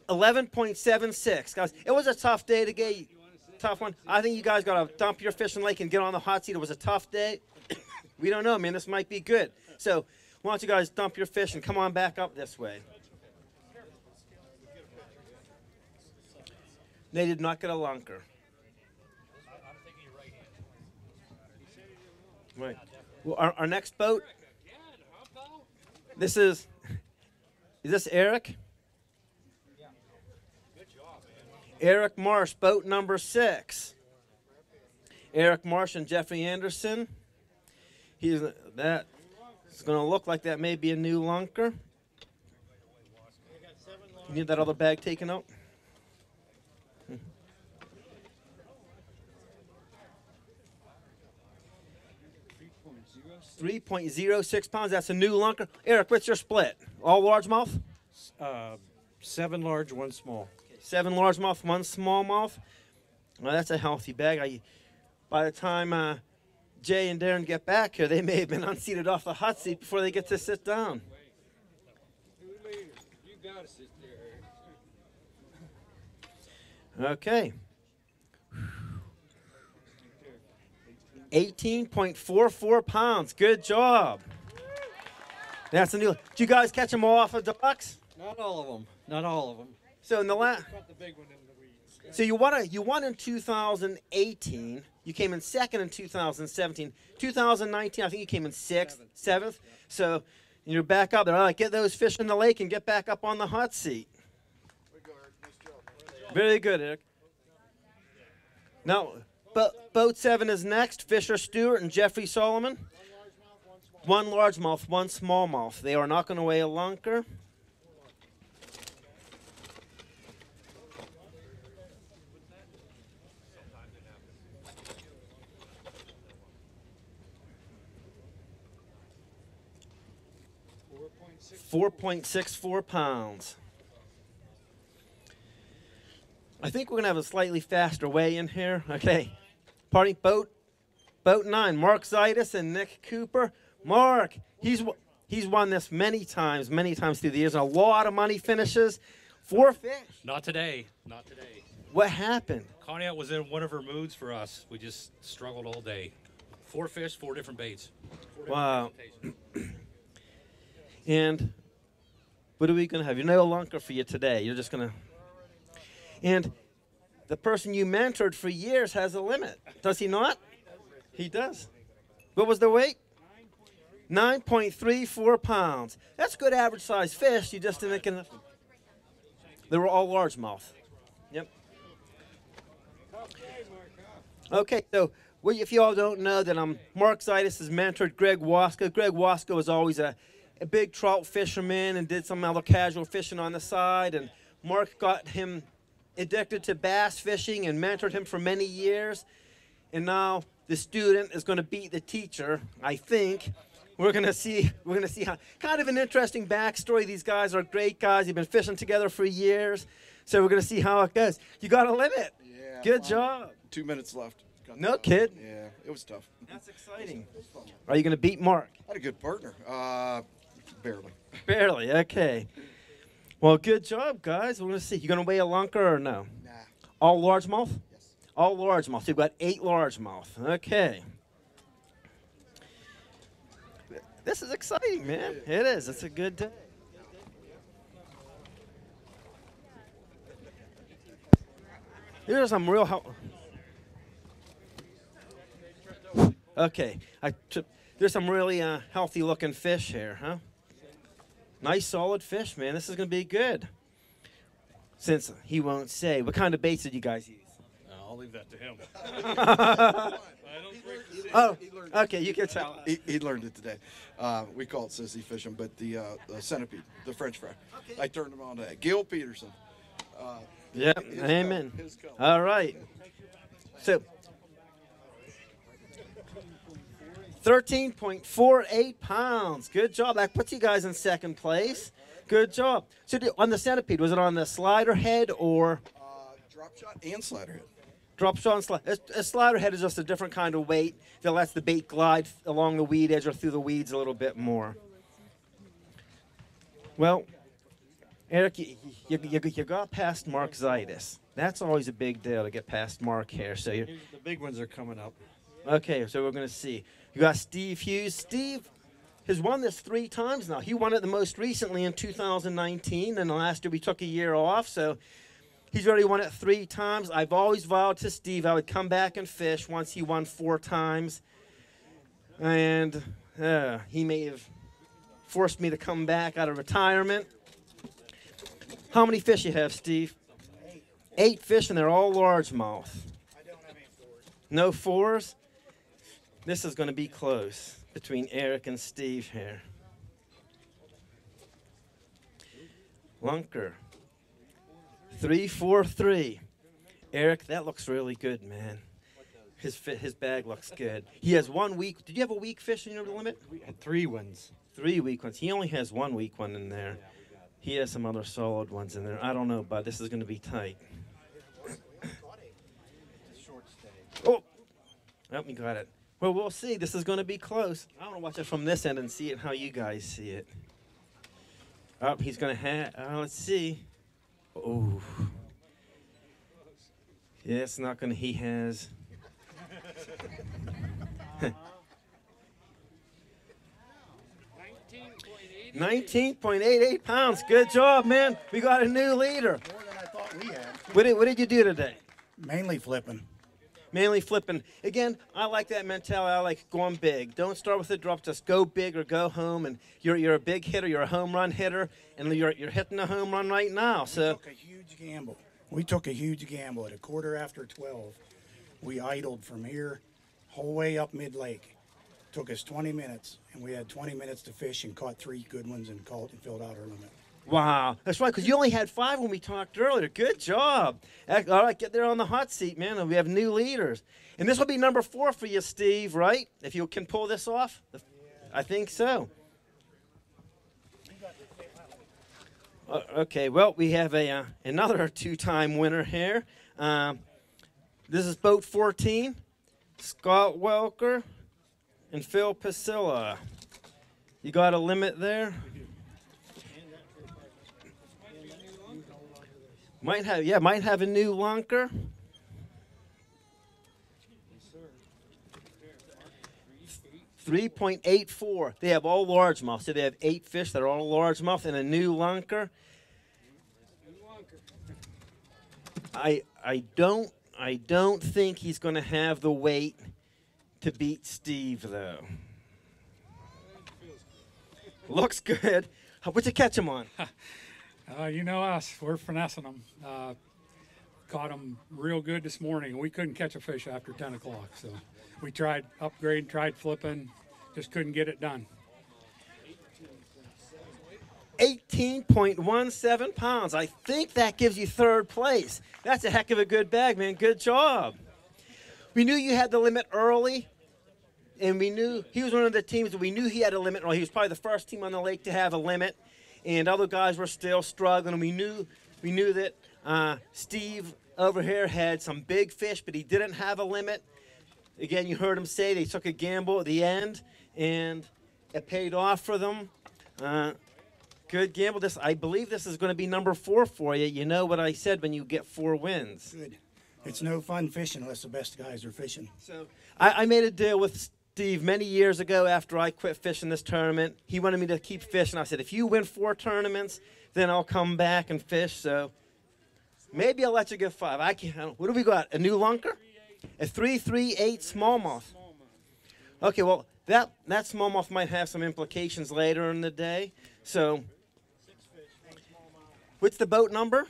11.76? Guys, it was a tough day to get. Tough one. I think you guys got to dump your fishing lake and get on the hot seat. It was a tough day. We don't know, man. This might be good. So why don't you guys dump your fish and come on back up this way. They did not get a lunker. Right. Well, our next boat. Is this Eric? Eric Marsh, boat number 6. Eric Marsh and Jeffrey Anderson. It's going to look like that may be a new lunker. You need that other bag taken out? 3.06 pounds. That's a new lunker. Eric, what's your split? All largemouth? 7 large, 1 small. 7 largemouth, 1 smallmouth. Well, that's a healthy bag. By the time Jay and Deron get back here, they may have been unseated off the hot seat before they get to sit down. You gotta sit there. Okay. 18.44 pounds. Good job. That's a new. Did you guys catch them all off of ducks? Not all of them. Not all of them. So in the last. Got the big one in the weeds. So you won in 2018. You came in second in 2017. 2019, I think you came in 7th. So you're back up there. All right, get those fish in the lake and get back up on the hot seat. Very good, Eric. Now, boat 7 is next. Fisher Stewart and Jeffrey Solomon. 1 largemouth, 1 smallmouth. They are not going to weigh a lunker. $4.64 pounds. I think we're going to have a slightly faster weigh in here. Okay. Party boat 9, Mark Szitas and Nick Cooper. Mark, he's won this many times through the years. A lot of money finishes. 4 fish. Not today. Not today. What happened? Conneaut was in one of her moods for us. We just struggled all day. 4 fish, 4 different baits. Wow. And what are we going to have? You're no lunker for you today. You're just going to. And the person you mentored for years has a limit. Does he not? He does. What was the weight? 9.34 pounds. That's good average size fish. You just didn't get enough. They were all largemouth. Yep. Okay, so well, if you all don't know that Mark Szitas has mentored Greg Wasko. Greg Wasko was always a big trout fisherman and did some other casual fishing on the side. And Mark got him addicted to bass fishing and mentored him for many years. And now the student is going to beat the teacher, I think. We're going to see how, kind of an interesting backstory. These guys are great guys. They've been fishing together for years. So we're going to see how it goes. You got a limit. Yeah. Good job. 2 minutes left. No kid. Yeah, it was tough. That's exciting. Are you going to beat Mark? I had a good partner. Barely. Barely, okay. Well, good job, guys. We're going to see. You going to weigh a lunker or no? Nah. All largemouth? Yes. All largemouth. You've got 8 largemouth. Okay. This is exciting, man. It is. It's a good day. Here's some real help. Okay. There's some really healthy-looking fish here, huh? Nice, solid fish, man. This is going to be good. Since he won't say. What kind of baits did you guys use? I'll leave that to him. Oh, okay, you can tell. He learned it today. We call it sissy fishing, but the centipede, the French fry. Okay. I turned him on to that. Gil Peterson. Yep, amen. All right. So, 13.48 pounds. Good job. That puts you guys in second place. Good job. So, on the centipede, was it on the slider head or? Drop shot and slider head. Drop shot and slider. A slider head is just a different kind of weight that lets the bait glide along the weed edge or through the weeds a little bit more. Well, Eric, you got past Mark Szitas. That's always a big deal to get past Mark here. So The big ones are coming up. okay, so we're going to see. You got Steve Hughes. Steve has won this 3 times now. He won it the most recently in 2019, and last year we took a year off, so he's already won it 3 times. I've always vowed to Steve I would come back and fish once he won 4 times. And he may have forced me to come back out of retirement. How many fish you have, Steve? 8 fish, and they're all largemouth. I don't have any 4s. No 4s? This is going to be close between Eric and Steve here. Lunker. 343. Eric, that looks really good, man. His bag looks good. He has 1 week. Did you have a weak fish in your limit? We had 3 ones. 3 weak ones. He only has 1 weak one in there. He has some other solid ones in there. I don't know, bud. This is going to be tight. Oh, we got it. Well, we'll see. This is going to be close. I want to watch it from this end and see it how you guys see it. Oh, he's going to have. Let's see. Oh. Yeah, it's not going to. He has. 19.88 pounds. Good job, man. We got a new leader. More than I thought we had. What did you do today? Mainly flipping. Mainly flipping. Again, I like that mentality. I like going big. Don't start with a drop. Just go big or go home. And you're a big hitter. You're a home run hitter, and you're hitting a home run right now. So we took a huge gamble. We took a huge gamble at 12:15. We idled from here, whole way up mid-lake. Took us 20 minutes, and we had 20 minutes to fish and caught 3 good ones and filled out our limit. Wow, that's right, because you only had 5 when we talked earlier. Good job. All right, get there on the hot seat, man, and we have new leaders. And this will be number 4 for you, Steve, right? If you can pull this off? I think so. Okay, well, we have another 2-time winner here. This is boat 14, Scott Welker and Phil Passilla. You got a limit there? Might have a new lunker. 3.84. They have all largemouth, so they have 8 fish that are all largemouth and a new lunker. I don't think he's going to have the weight to beat Steve though. Looks good. What'd you catch him on? You know us, we're finessing them. Caught them real good this morning. We couldn't catch a fish after 10 o'clock, so we tried upgrading, tried flipping, just couldn't get it done. 18.17 pounds. I think that gives you 3rd place. That's a heck of a good bag, man. Good job. We knew you had the limit early, and we knew he was one of the teams that we knew he had a limit early. He was probably the first team on the lake to have a limit, and other guys were still struggling. We knew that Steve over here had some big fish, but he didn't have a limit. Again, you heard him say they took a gamble at the end, and it paid off for them. Good gamble. I believe this is going to be number 4 for you. You know what I said when you get 4 wins. Good. It's no fun fishing unless the best guys are fishing. So I made a deal with Steve many years ago after I quit fishing this tournament. He wanted me to keep fishing. I said, if you win 4 tournaments, then I'll come back and fish. So maybe I'll let you get 5. I can't. What do we got? A new lunker? A 338 smallmouth. Okay, well, that smallmouth might have some implications later in the day. So what's the boat number?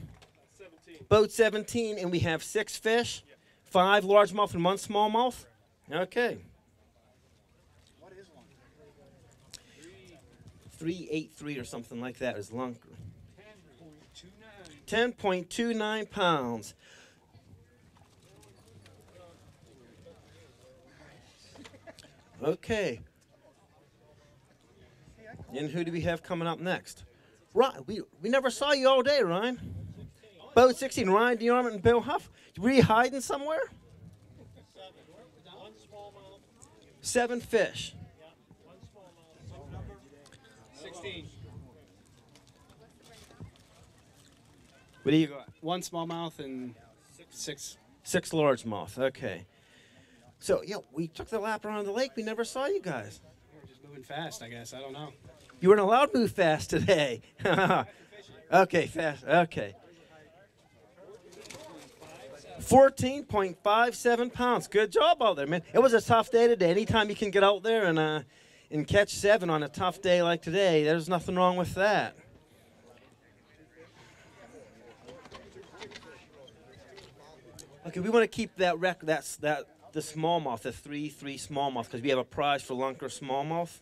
17. Boat 17, and we have 6 fish, 5 largemouth and 1 smallmouth. Okay. What is one? 383 or something like that is lunker. 10.29 pounds. Okay. And who do we have coming up next? Ryan, we never saw you all day, Ryan. Boat 16, Ryan, DeArment, and Bill Huff. Were you hiding somewhere? 7 fish. 16. What do you got? 1 smallmouth and 6. 6 largemouth. Okay. So, we took the lap around the lake. We never saw you guys. We're just moving fast, I guess. I don't know. You weren't allowed to move fast today. Okay, fast. Okay. 14.57 pounds. Good job out there, man. It was a tough day today. Anytime you can get out there and catch 7 on a tough day like today, there's nothing wrong with that. Okay, we want to keep that record. The smallmouth, the 3.3 smallmouth, because we have a prize for lunker smallmouth.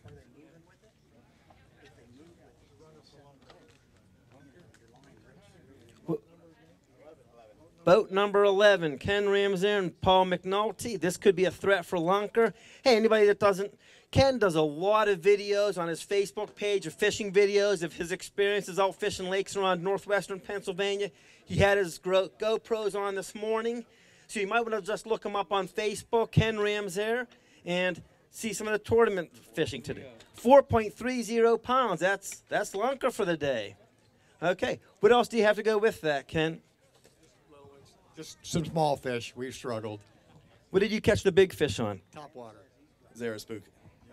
Boat number 11, Ken Ramsier and Paul McNulty. This could be a threat for lunker. Hey, anybody that doesn't, Ken does a lot of videos on his Facebook page of fishing videos of his experiences out fishing lakes around northwestern Pennsylvania. He had his GoPros on this morning. So you might want to just look him up on Facebook, Ken Ramsier, and see some of the tournament fishing today. 4.30 pounds. That's lunker for the day. Okay. What else do you have to go with that, Ken? Just some small fish. We've struggled. What did you catch the big fish on? Top water. Zara spook.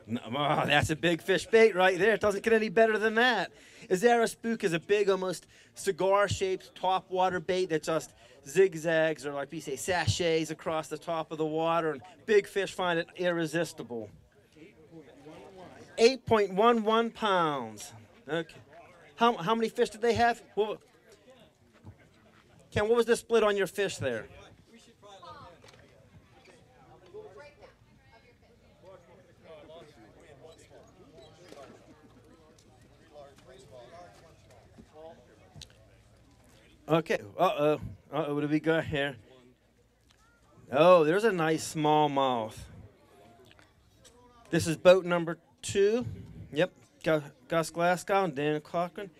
No, oh, that's a big fish bait right there. It doesn't get any better than that. Zara spook is a big, almost cigar-shaped top water bait that just zigzags, or like we say, sachets across the top of the water, and big fish find it irresistible. 8.11 pounds. Okay. How many fish did they have? Ken, what was the split on your fish there? Okay. Uh-oh. Uh-oh, what do we got here? Oh, there's a nice smallmouth. This is boat number 2. Yep. Gus Glasgow and Dan Cochran.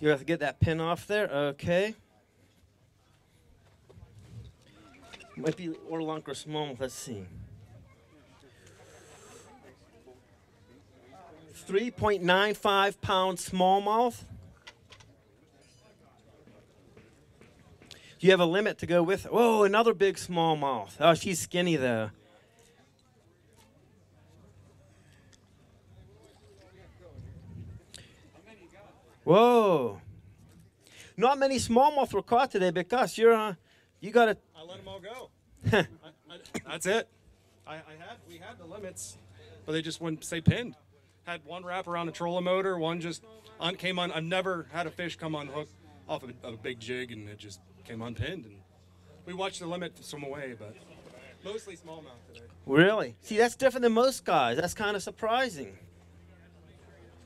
You have to get that pin off there. Okay. Might be or lunk or smallmouth. Let's see. 3.95 pound smallmouth. You have a limit to go with. Whoa, another big smallmouth. Oh, she's skinny though. Whoa. Not many smallmouth were caught today, but Gus, you got to. I let them all go. That's it. We had the limits, but they just wouldn't stay pinned. Had one wrap around a trolling motor, one just came on. I've never had a fish come unhooked off of a big jig, and it just came unpinned. And we watched the limit swim away, but mostly smallmouth today. Really? See, that's different than most guys. That's kind of surprising.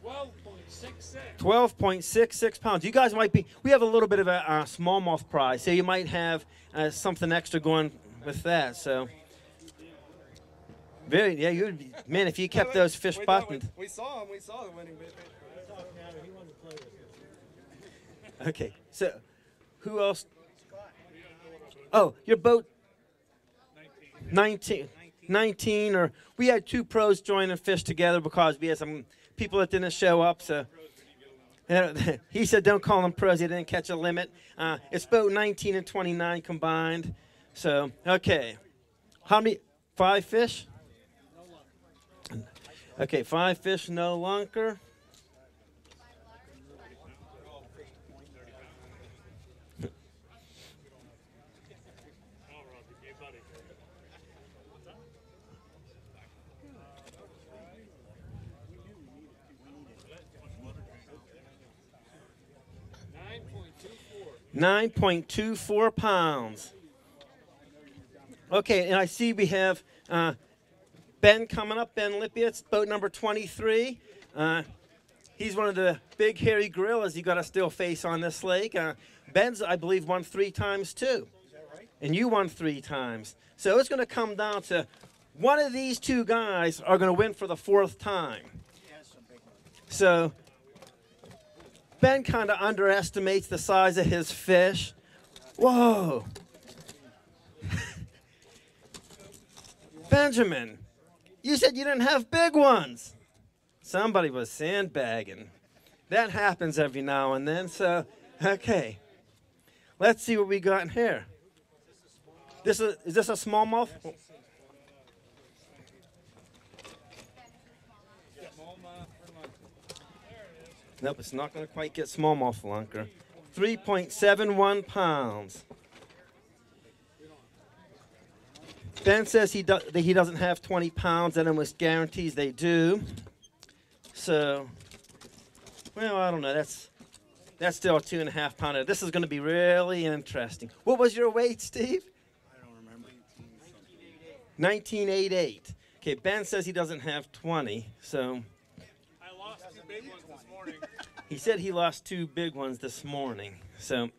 12.66. 12.66 pounds. You guys might be. We have a little bit of a smallmouth prize, so you might have something extra going with that. So, very, yeah, you would be, man. If you kept those fish buttoned. We saw him. We saw the winning bait. Okay, so who else? Oh, your boat. 19, or we had 2 pros join and fish together because we had some people that didn't show up. So he said, "Don't call them pros. They didn't catch a limit." It's boat 19 and 29 combined. So okay, how many? 5 fish. Okay, 5 fish, no lunker. $9.24 pounds. Okay, and I see we have Ben coming up, Ben Lippietz, boat number 23. He's one of the big hairy gorillas you got to still face on this lake. Ben's, I believe, won 3 times too. Is that right? And you won 3 times. So it's going to come down to one of these 2 guys are going to win for the 4th time. So Ben kind of underestimates the size of his fish. Whoa. Benjamin, you said you didn't have big ones. Somebody was sandbagging. That happens every now and then, so, okay. Let's see what we got in here. Is this a smallmouth? Nope, it's not going to quite get smallmouth lunker. 3.71 pounds. Ben says that he doesn't have 20 pounds, and almost guarantees they do. So, well, I don't know. That's still a 2.5 pounder. This is going to be really interesting. What was your weight, Steve? I don't remember. 1988. Okay, Ben says he doesn't have 20, so. I lost 2 big ones this morning. He said he lost 2 big ones this morning, so.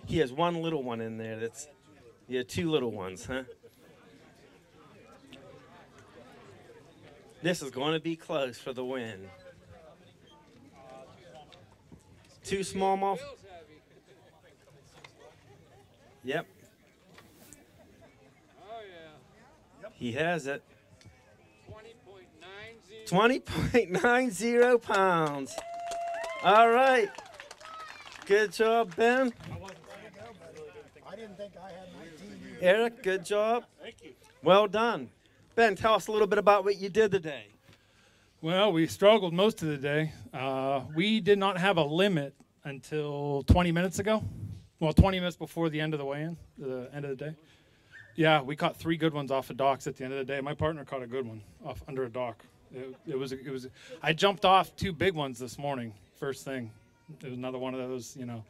He has 1 little one in there. That's, yeah, 2 little ones, huh? This is going to be close for the win. 2 smallmouth. Yep. Oh, yeah. He has it. 20.90 pounds. All right. Good job, Ben. I didn't think I had 19. Eric, good job. Thank you. Well done. Ben, tell us a little bit about what you did today. Well, we struggled most of the day. We did not have a limit until 20 minutes ago. Well, 20 minutes before the end of the weigh-in, the end of the day. Yeah, we caught 3 good ones off of docks at the end of the day. My partner caught a good one off under a dock. It was. I jumped off 2 big ones this morning. First thing, it was another one of those. You know,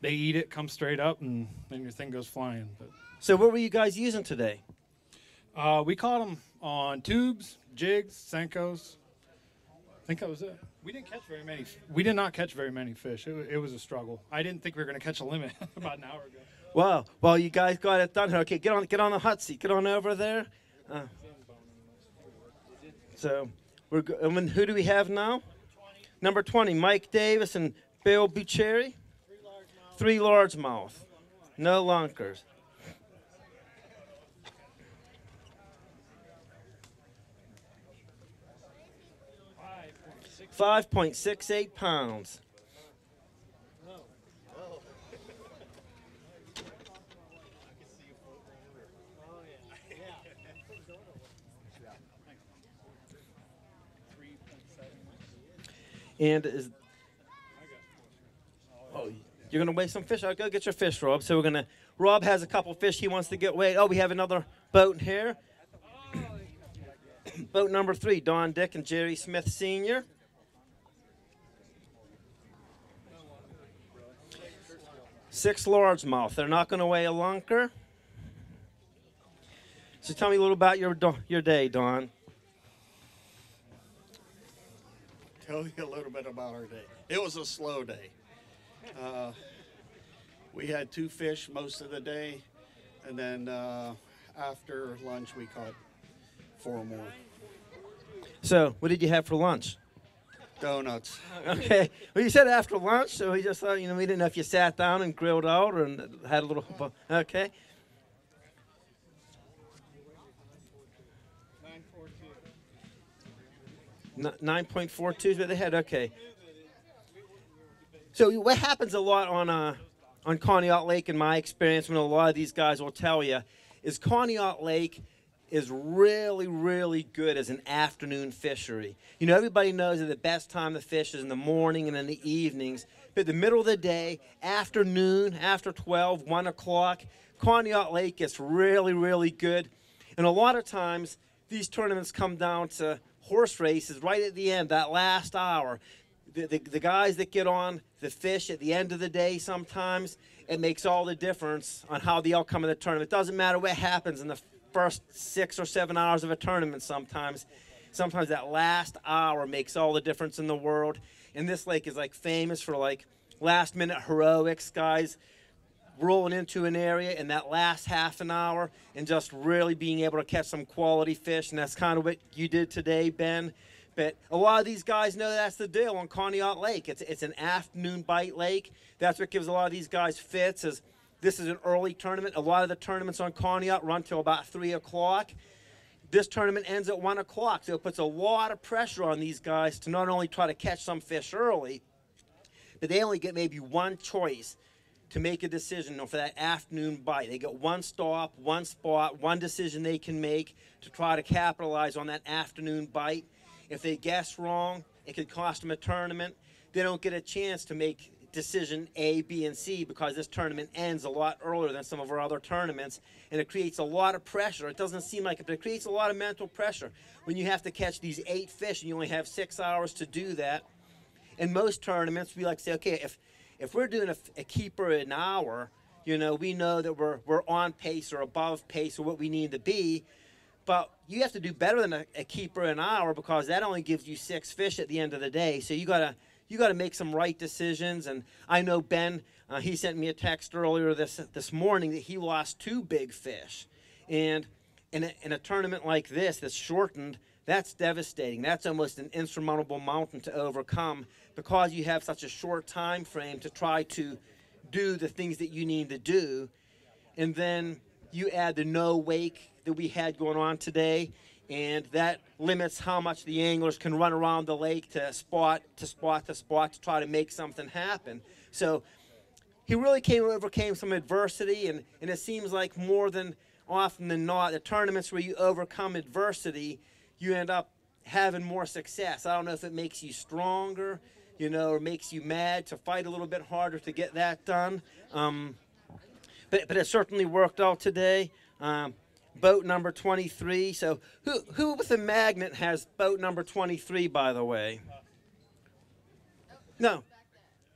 they eat it, come straight up, and then your thing goes flying. But so, what were you guys using today? We caught them on tubes, jigs, Senkos. I think that was it. We didn't catch very many. We did not catch very many fish. It was a struggle. I didn't think we were going to catch a limit about an hour ago. Wow. Well, you guys got it done. Okay, get on the hot seat. Get on over there. So we're and who do we have now? Number 20, Mike Davis and Bill Bucceri. 3 largemouth. No lunkers. 5.68 pounds. And you're gonna weigh some fish? I'll go get your fish, Rob. So Rob has a couple fish he wants to get weighed. Oh, we have another boat here. Boat number 3, Don Dick and Jerry Smith Sr. Six largemouth. They're not going to weigh a lunker. So tell me a little about your day, Don. Tell you a little bit about our day. It was a slow day. We had 2 fish most of the day, and then after lunch we caught 4 more. So what did you have for lunch? Donuts. Okay. Well, you said after lunch, so we just thought, we didn't know if you sat down and grilled out or had a little. Okay. 9.42 is what they had. Okay. So what happens a lot on Conneaut Lake, in my experience, when a lot of these guys will tell you, is Conneaut Lake is really, really good as an afternoon fishery. Everybody knows that the best time to fish is in the morning and in the evenings, but the middle of the day, afternoon, after 12, 1 o'clock, Conneaut Lake gets really, really good. And a lot of times, these tournaments come down to horse races right at the end, that last hour. The guys that get on the fish at the end of the day sometimes, it makes all the difference on how the outcome of the tournament. It doesn't matter what happens in the first 6 or 7 hours of a tournament sometimes. Sometimes that last hour makes all the difference in the world. And this lake is famous for last minute heroics, guys rolling into an area in that last half an hour and just really being able to catch some quality fish. And that's kind of what you did today, Ben. But a lot of these guys know that's the deal on Conneaut Lake. It's an afternoon bite lake. That's what gives a lot of these guys fits. This is an early tournament. A lot of the tournaments on Conneaut run till about 3 o'clock. This tournament ends at 1 o'clock, so it puts a lot of pressure on these guys to not only try to catch some fish early, but they only get maybe one choice to make a decision for that afternoon bite. They get one stop, one spot, one decision they can make to try to capitalize on that afternoon bite. If they guess wrong, it could cost them a tournament. They don't get a chance to make decision A, B, and C because this tournament ends a lot earlier than some of our other tournaments, and it creates a lot of pressure. It doesn't seem like it, but it creates a lot of mental pressure when you have to catch these 8 fish and you only have 6 hours to do that. In most tournaments, we like to say, okay, if we're doing a keeper an hour, we know that we're on pace or above pace or what we need to be. But you have to do better than a keeper an hour because that only gives you 6 fish at the end of the day. So you gotta make some right decisions. And I know Ben, he sent me a text earlier this morning that he lost 2 big fish. And in a tournament like this that's shortened, that's devastating. That's almost an insurmountable mountain to overcome because you have such a short time frame to try to do the things that you need to do. And then you add the no wake that we had going on today, and that limits how much the anglers can run around the lake to spot to spot to spot to try to make something happen. So he really overcame some adversity, and it seems like more than often than not, the tournaments where you overcome adversity, you end up having more success. I don't know if it makes you stronger, or makes you mad to fight a little bit harder to get that done. But it certainly worked out today. Boat number 23. So who with a magnet has boat number 23, by the way? No.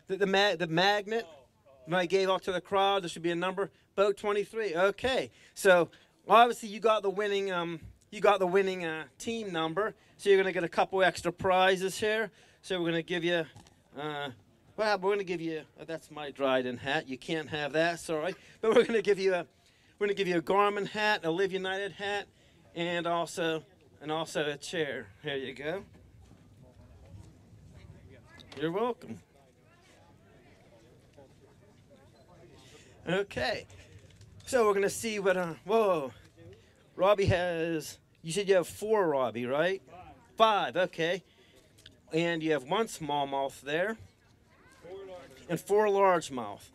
The magnet when I gave out to the crowd, there should be a number. Boat 23. Okay. So obviously you got the winning team number. So you're going to get a couple extra prizes here. So we're going to give you, well, we're going to give you, that's my Dryden hat. You can't have that, sorry. But we're going to give you a Garmin hat, a Live United hat, and also a chair. Here you go. You're welcome. Okay. So we're going to see what, whoa. Robbie has, you said you have 4, Robbie, right? 5, okay. And you have 1 smallmouth there. 4 and 4 largemouth.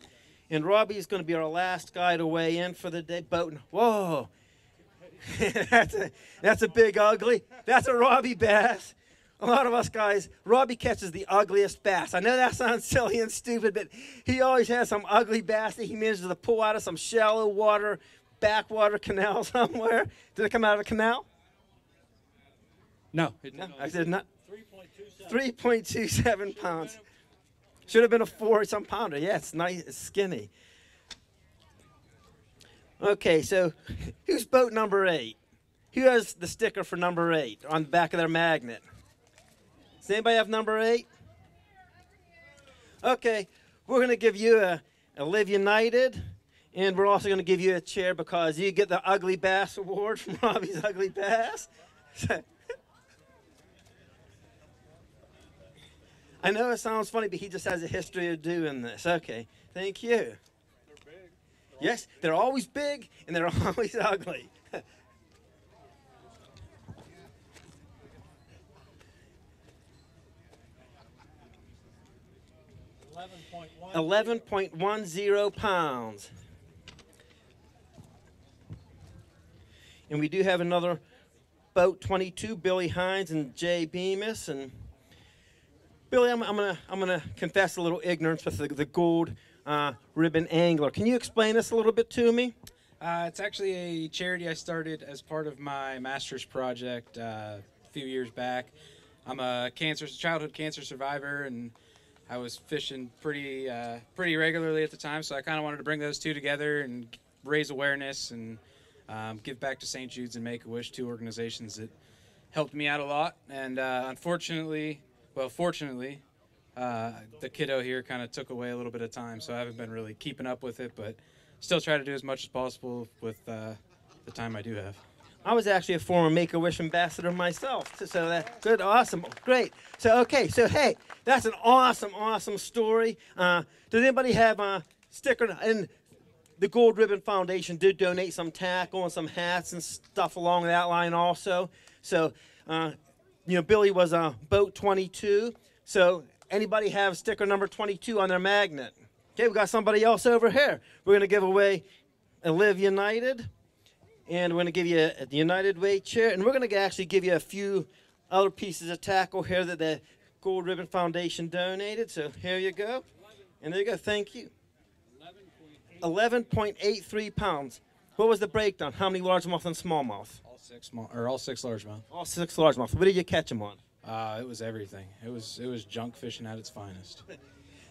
And Robbie's going to be our last guy to weigh in for the day. Boating. Whoa. that's a big ugly. That's a Robbie bass. A lot of us guys, Robbie catches the ugliest bass. I know that sounds silly and stupid, but he always has some ugly bass that he manages to pull out of some shallow water, backwater canal somewhere. Did it come out of a canal? No. No, I said not. 3.27 pounds. Should have been a 4-some pounder. Yeah, it's nice, it's skinny. Okay, so who's boat number 8? Who has the sticker for number 8 on the back of their magnet? Does anybody have number 8? Okay, we're going to give you a Live United, and we're also going to give you a chair because you get the Ugly Bass Award from Robbie's Ugly Bass. I know it sounds funny, but he just has a history of doing this. Okay, thank you. They're big. Yes, they're always big, and they're always ugly. 11.10 pounds. And we do have another boat 22, Billy Hines and Jay Bemis. And Billy, I'm gonna confess a little ignorance with the gold ribbon angler. Can you explain this a little bit to me? It's actually a charity I started as part of my master's project a few years back. I'm a childhood cancer survivor, and I was fishing pretty regularly at the time, so I kind of wanted to bring those two together and raise awareness and give back to St. Jude's and Make-A-Wish, 2 organizations that helped me out a lot. And fortunately, the kiddo here kind of took away a little bit of time, so I haven't been really keeping up with it, but still try to do as much as possible with the time I do have. I was actually a former Make-A-Wish ambassador myself, so that's good, awesome, great. So, okay, so hey, that's an awesome story. Does anybody have a sticker? And the Gold Ribbon Foundation did donate some tackle and some hats and stuff along that line also. So, Billy was boat 22. So, anybody have sticker number 22 on their magnet? Okay, we got somebody else over here. We're going to give away a Live United. And we're going to give you a United weight chair. And we're going to actually give you a few other pieces of tackle here that the Gold Ribbon Foundation donated. So here you go. And there you go. Thank you. 11.83 pounds. What was the breakdown? How many largemouth and smallmouth? All six largemouth. All 6 largemouth. What did you catch them on? It was everything. It was junk fishing at its finest.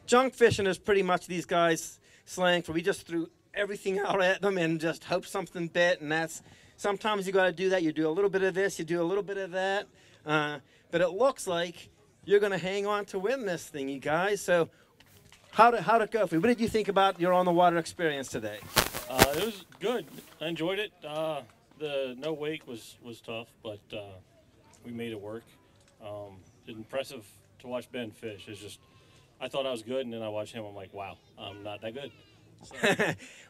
Junk fishing is pretty much these guys' slang for we just threw everything out at them and just hope something bit, and that's sometimes you got to do that. You do a little bit of this, you do a little bit of that, but it looks like you're going to hang on to win this thing, you guys. So how'd it go for you? What did you think about your on the water experience today? It was good. I enjoyed it. The no wake was tough, but we made it work. It's impressive to watch Ben fish. It's just I thought I was good, and then I watched him. I'm like, wow, I'm not that good.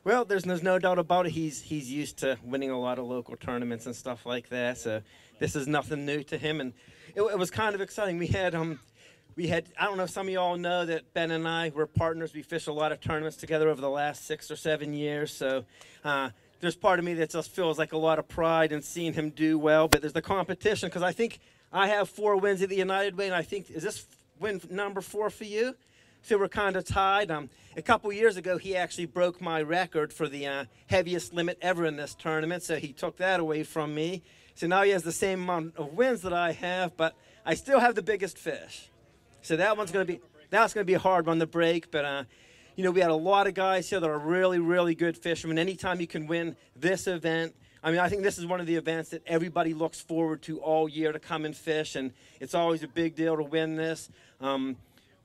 Well, there's no doubt about it. He's used to winning a lot of local tournaments and stuff like that. So this is nothing new to him, and it was kind of exciting. We had I don't know if some of y'all know that Ben and I were partners. We fished a lot of tournaments together over the last 6 or 7 years. So there's part of me that just feels like a lot of pride in seeing him do well. But there's the competition because I think I have 4 wins at the United Way, and I think is this win number 4 for you? So we're kind of tied. A couple years ago, he actually broke my record for the heaviest limit ever in this tournament, so he took that away from me. So now he has the same amount of wins that I have, but I still have the biggest fish. So that's going to be a hard one to break. But we had a lot of guys here that are really, really good fishermen. Anytime you can win this event, I mean, I think this is one of the events that everybody looks forward to all year to come and fish, and it's always a big deal to win this. We're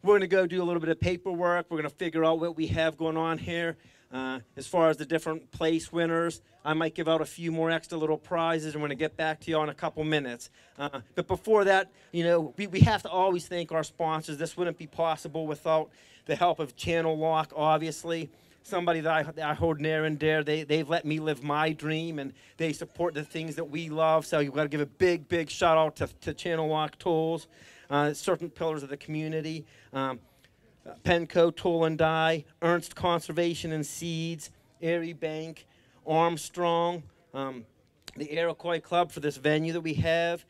going to go do a little bit of paperwork. We're going to figure out what we have going on here. As far as the different place winners, I might give out a few more extra little prizes, and we're going to get back to you in a couple minutes. But before that, you know, we have to always thank our sponsors. This wouldn't be possible without the help of Channel Lock, obviously. Somebody that I hold near and dear. They've let me live my dream, and they support the things that we love. So you've got to give a big, big shout out to Channel Lock Tools, certain pillars of the community, Penco Tool and Die, Ernst Conservation and Seeds, Erie Bank, Armstrong, the Iroquois Club for this venue that we have.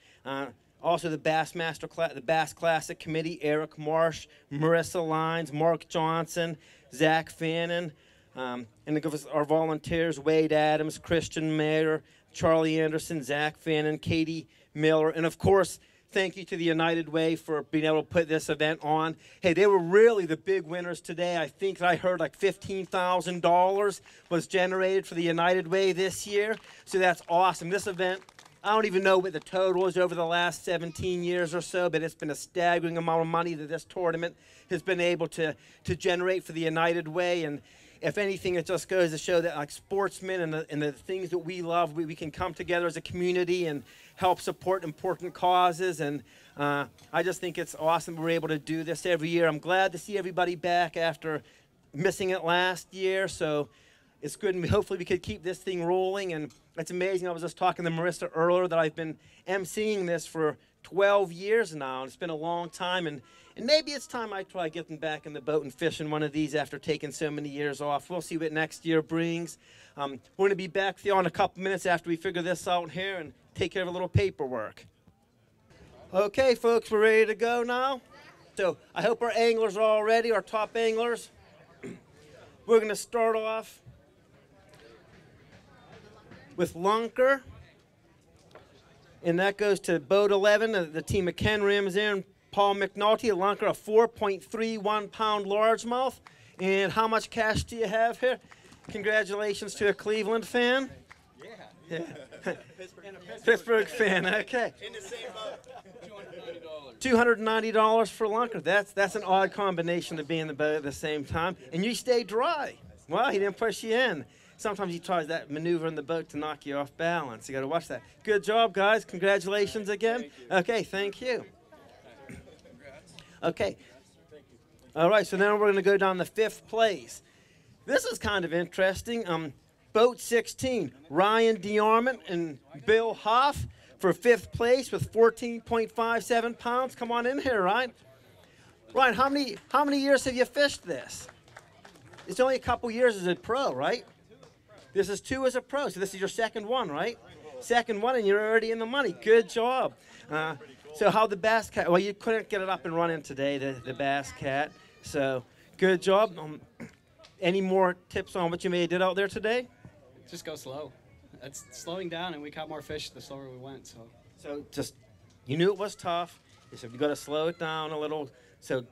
Also the the Bass Classic Committee, Eric Marsh, Marissa Lines, Mark Johnson, Zach Fannin, and of course our volunteers, Wade Adams, Christian Mayer, Charlie Anderson, Zach Fannin, Katie Miller, and of course, thank you to the United Way for being able to put this event on. Hey, they were really the big winners today. I think I heard like $15,000 was generated for the United Way this year, so that's awesome. This event, I don't even know what the total is over the last 17 years or so, but it's been a staggering amount of money that this tournament has been able to generate for the United Way. And if anything, it just goes to show that like sportsmen and the things that we love, we can come together as a community and help support important causes. And I just think it's awesome we're able to do this every year. I'm glad to see everybody back after missing it last year. So it's good, and hopefully we could keep this thing rolling. And it's amazing. I was just talking to Marissa earlier that I've been emceeing this for 12 years now, and it's been a long time. And maybe it's time I try getting back in the boat and fishing one of these after taking so many years off. We'll see what next year brings. We're going to be back with you in a couple minutes after we figure this out here and take care of a little paperwork. Okay, folks, we're ready to go now. So I hope our anglers are all ready, our top anglers. We're going to start off with Lunker, and that goes to boat 11, the team of Ken Ramsier and Paul McNulty. Lunker, a 4.31 pound largemouth. And how much cash do you have here? Congratulations to a Cleveland fan. Yeah. Pittsburgh fan, okay. In the same boat. $290 for Lunker. That's an odd combination to be in the boat at the same time. And you stay dry. Well, he didn't push you in. Sometimes he tries that maneuver in the boat to knock you off balance. You got to watch that. Good job, guys. Congratulations again. Okay, thank you. Okay. All right, so now we're going to go down to 5th place. This is kind of interesting. Boat 16, Ryan DeArment and Bill Huff for 5th place with 14.57 pounds. Come on in here, Ryan. Ryan, how many years have you fished this? It's only a couple years as a pro, right? This is 2 as a pro, so this is your second one, right? Second one, and you're already in the money. Good job. So how the Bass Cat, well, you couldn't get it up and running today, the Bass Cat. So good job. Any more tips on what you may have did out there today? Just go slow. That's slowing down, and we caught more fish the slower we went. So just, you knew it was tough. You said you got to slow it down a little. So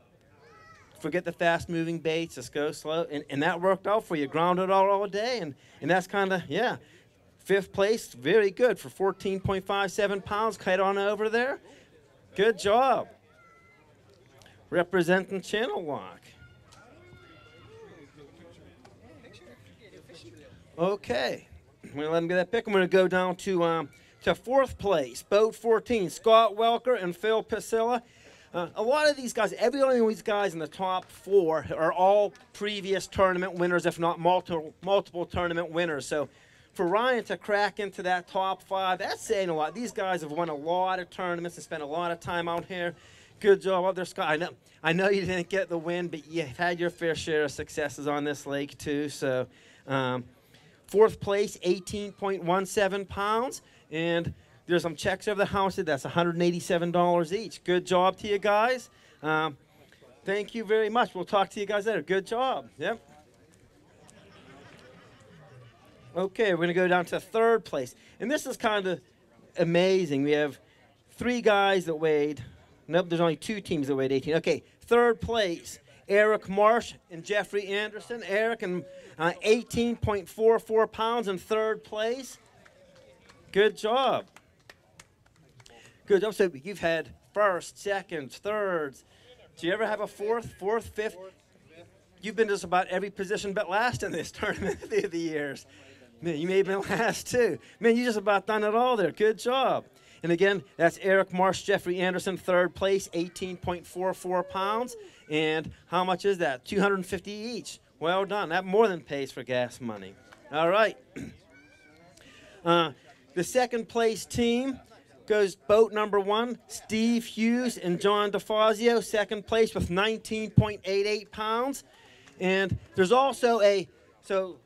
forget the fast-moving baits. Just go slow, and that worked out for you. Grounded out all day, and that's kind of, yeah. 5th place, very good for 14.57 pounds. Kite on over there. Good job. Representing Channel Lock. Okay, I'm going to let him get that pick. I'm going to go down to 4th place, boat 14, Scott Welker and Phil Passilla. A lot of these guys, every one of these guys in the top 4 are all previous tournament winners, if not multiple tournament winners. So for Ryan to crack into that top 5, that's saying a lot. These guys have won a lot of tournaments and spent a lot of time out here. Good job out there, Scott. I know you didn't get the win, but you've had your fair share of successes on this lake too. So 4th place, 18.17 pounds. And there's some checks over the house. That's $187 each. Good job to you guys. Thank you very much. We'll talk to you guys later. Good job. Yep. Okay, we're going to go down to 3rd place. And this is kind of amazing. We have 3 guys that weighed. Nope, there's only 2 teams that weighed 18. Okay, 3rd place, Eric Marsh and Jeffrey Anderson. Eric and 18.44 pounds in 3rd place. Good job. Good job. So you've had first, seconds, thirds. Do you ever have a fourth, fifth? You've been just about every position but last in this tournament through the years. Man, you may have been last too. Man, you just about done it all there. Good job. And again, that's Eric, Marsh, Jeffrey Anderson, third place, 18.44 pounds. And how much is that? $250 each. Well done. That more than pays for gas money. All right. The second place team goes boat number 1, Steve Hughes and John DeFazio, second place with 19.88 pounds. And there's also so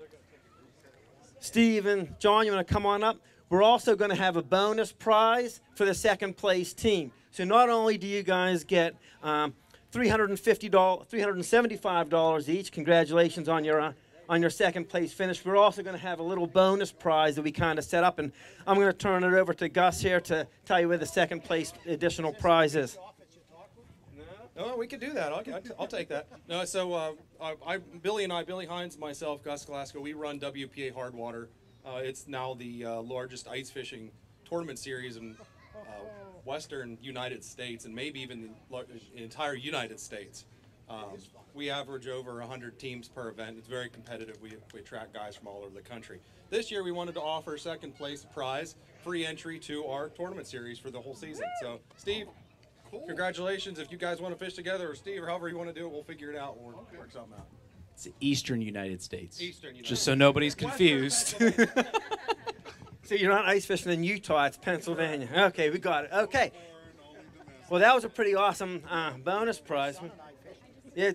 Steve and John, you want to come on up? We're also going to have a bonus prize for the second place team. So not only do you guys get $375 each, congratulations on your second place finish, we're also going to have a little bonus prize that we kind of set up, and I'm going to turn it over to Gus here to tell you where the second place additional prize is. No, we could do that. I'll take that. No, so Billy Hines, myself, Gus Glasgow, we run WPA Hardwater. It's now the largest ice fishing tournament series in Western United States, and maybe even the entire United States. We average over 100 teams per event. It's very competitive. We attract guys from all over the country. This year we wanted to offer second place prize, free entry to our tournament series for the whole season. So Steve, congratulations. If you guys want to fish together, or Steve, or however you want to do it, we'll figure it out. We'll work something out. It's Eastern United States. Eastern United Just so nobody's confused. So you're not ice fishing in Utah, it's Pennsylvania. Okay, we got it. Okay. Well, that was a pretty awesome bonus prize. Yeah,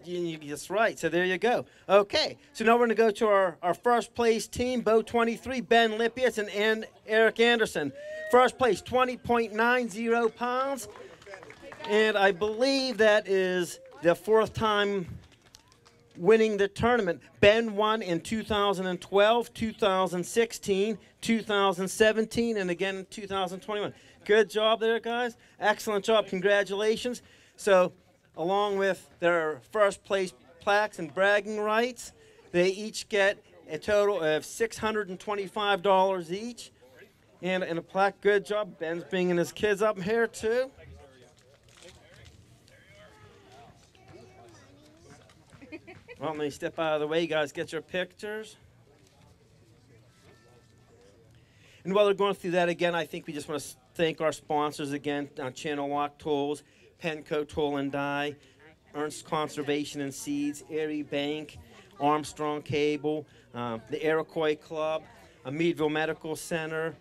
that's right. So there you go. Okay, so now we're going to go to our first place team, boat 23, Ben Lippius and Eric Anderson. First place, 20.90 pounds. And I believe that is the fourth time winning the tournament. Ben won in 2012, 2016, 2017, and again in 2021. Good job there, guys. Excellent job. Congratulations. So along with their first place plaques and bragging rights, they each get a total of $625 each. And a plaque. Good job. Ben's bringing his kids up here too. Well, let me step out of the way. You guys get your pictures. And while they're going through that again, I think we just want to thank our sponsors again, Channel Lock Tools, Penco Tool and Die, Ernst Conservation and Seeds, Erie Bank, Armstrong Cable, the Iroquois Club, Meadville Medical Center,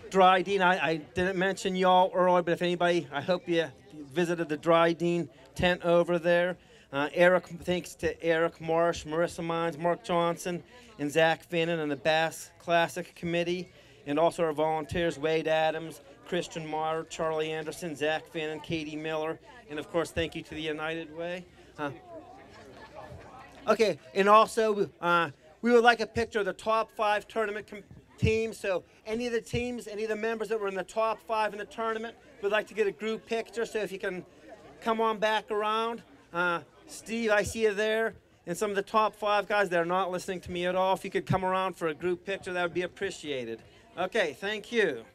Dry Dean. I didn't mention y'all earlier, but if anybody, I hope you visited the Dry Dean tent over there. Thanks to Eric, Marsh, Marissa Mines, Mark Johnson, and Zach Finnan and the Bass Classic Committee, and also our volunteers, Wade Adams, Christian Marr, Charlie Anderson, Zach Finnan, Katie Miller, and of course, thank you to the United Way. Okay, and also, we would like a picture of the top 5 tournament teams. So any of the teams, any of the members that were in the top 5 in the tournament, would like to get a group picture. So if you can come on back around. Steve, I see you there. And some of the top 5 guys that are not listening to me at all, if you could come around for a group picture, that would be appreciated. Okay, thank you.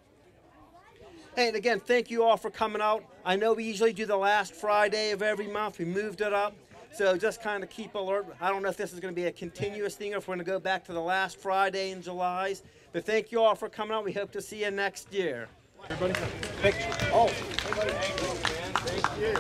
Hey, and again, thank you all for coming out. I know we usually do the last Friday of every month. We moved it up. So just kind of keep alert. I don't know if this is going to be a continuous thing or if we're going to go back to the last Friday in July. But thank you all for coming out. We hope to see you next year. Everybody, picture. Oh, thank you.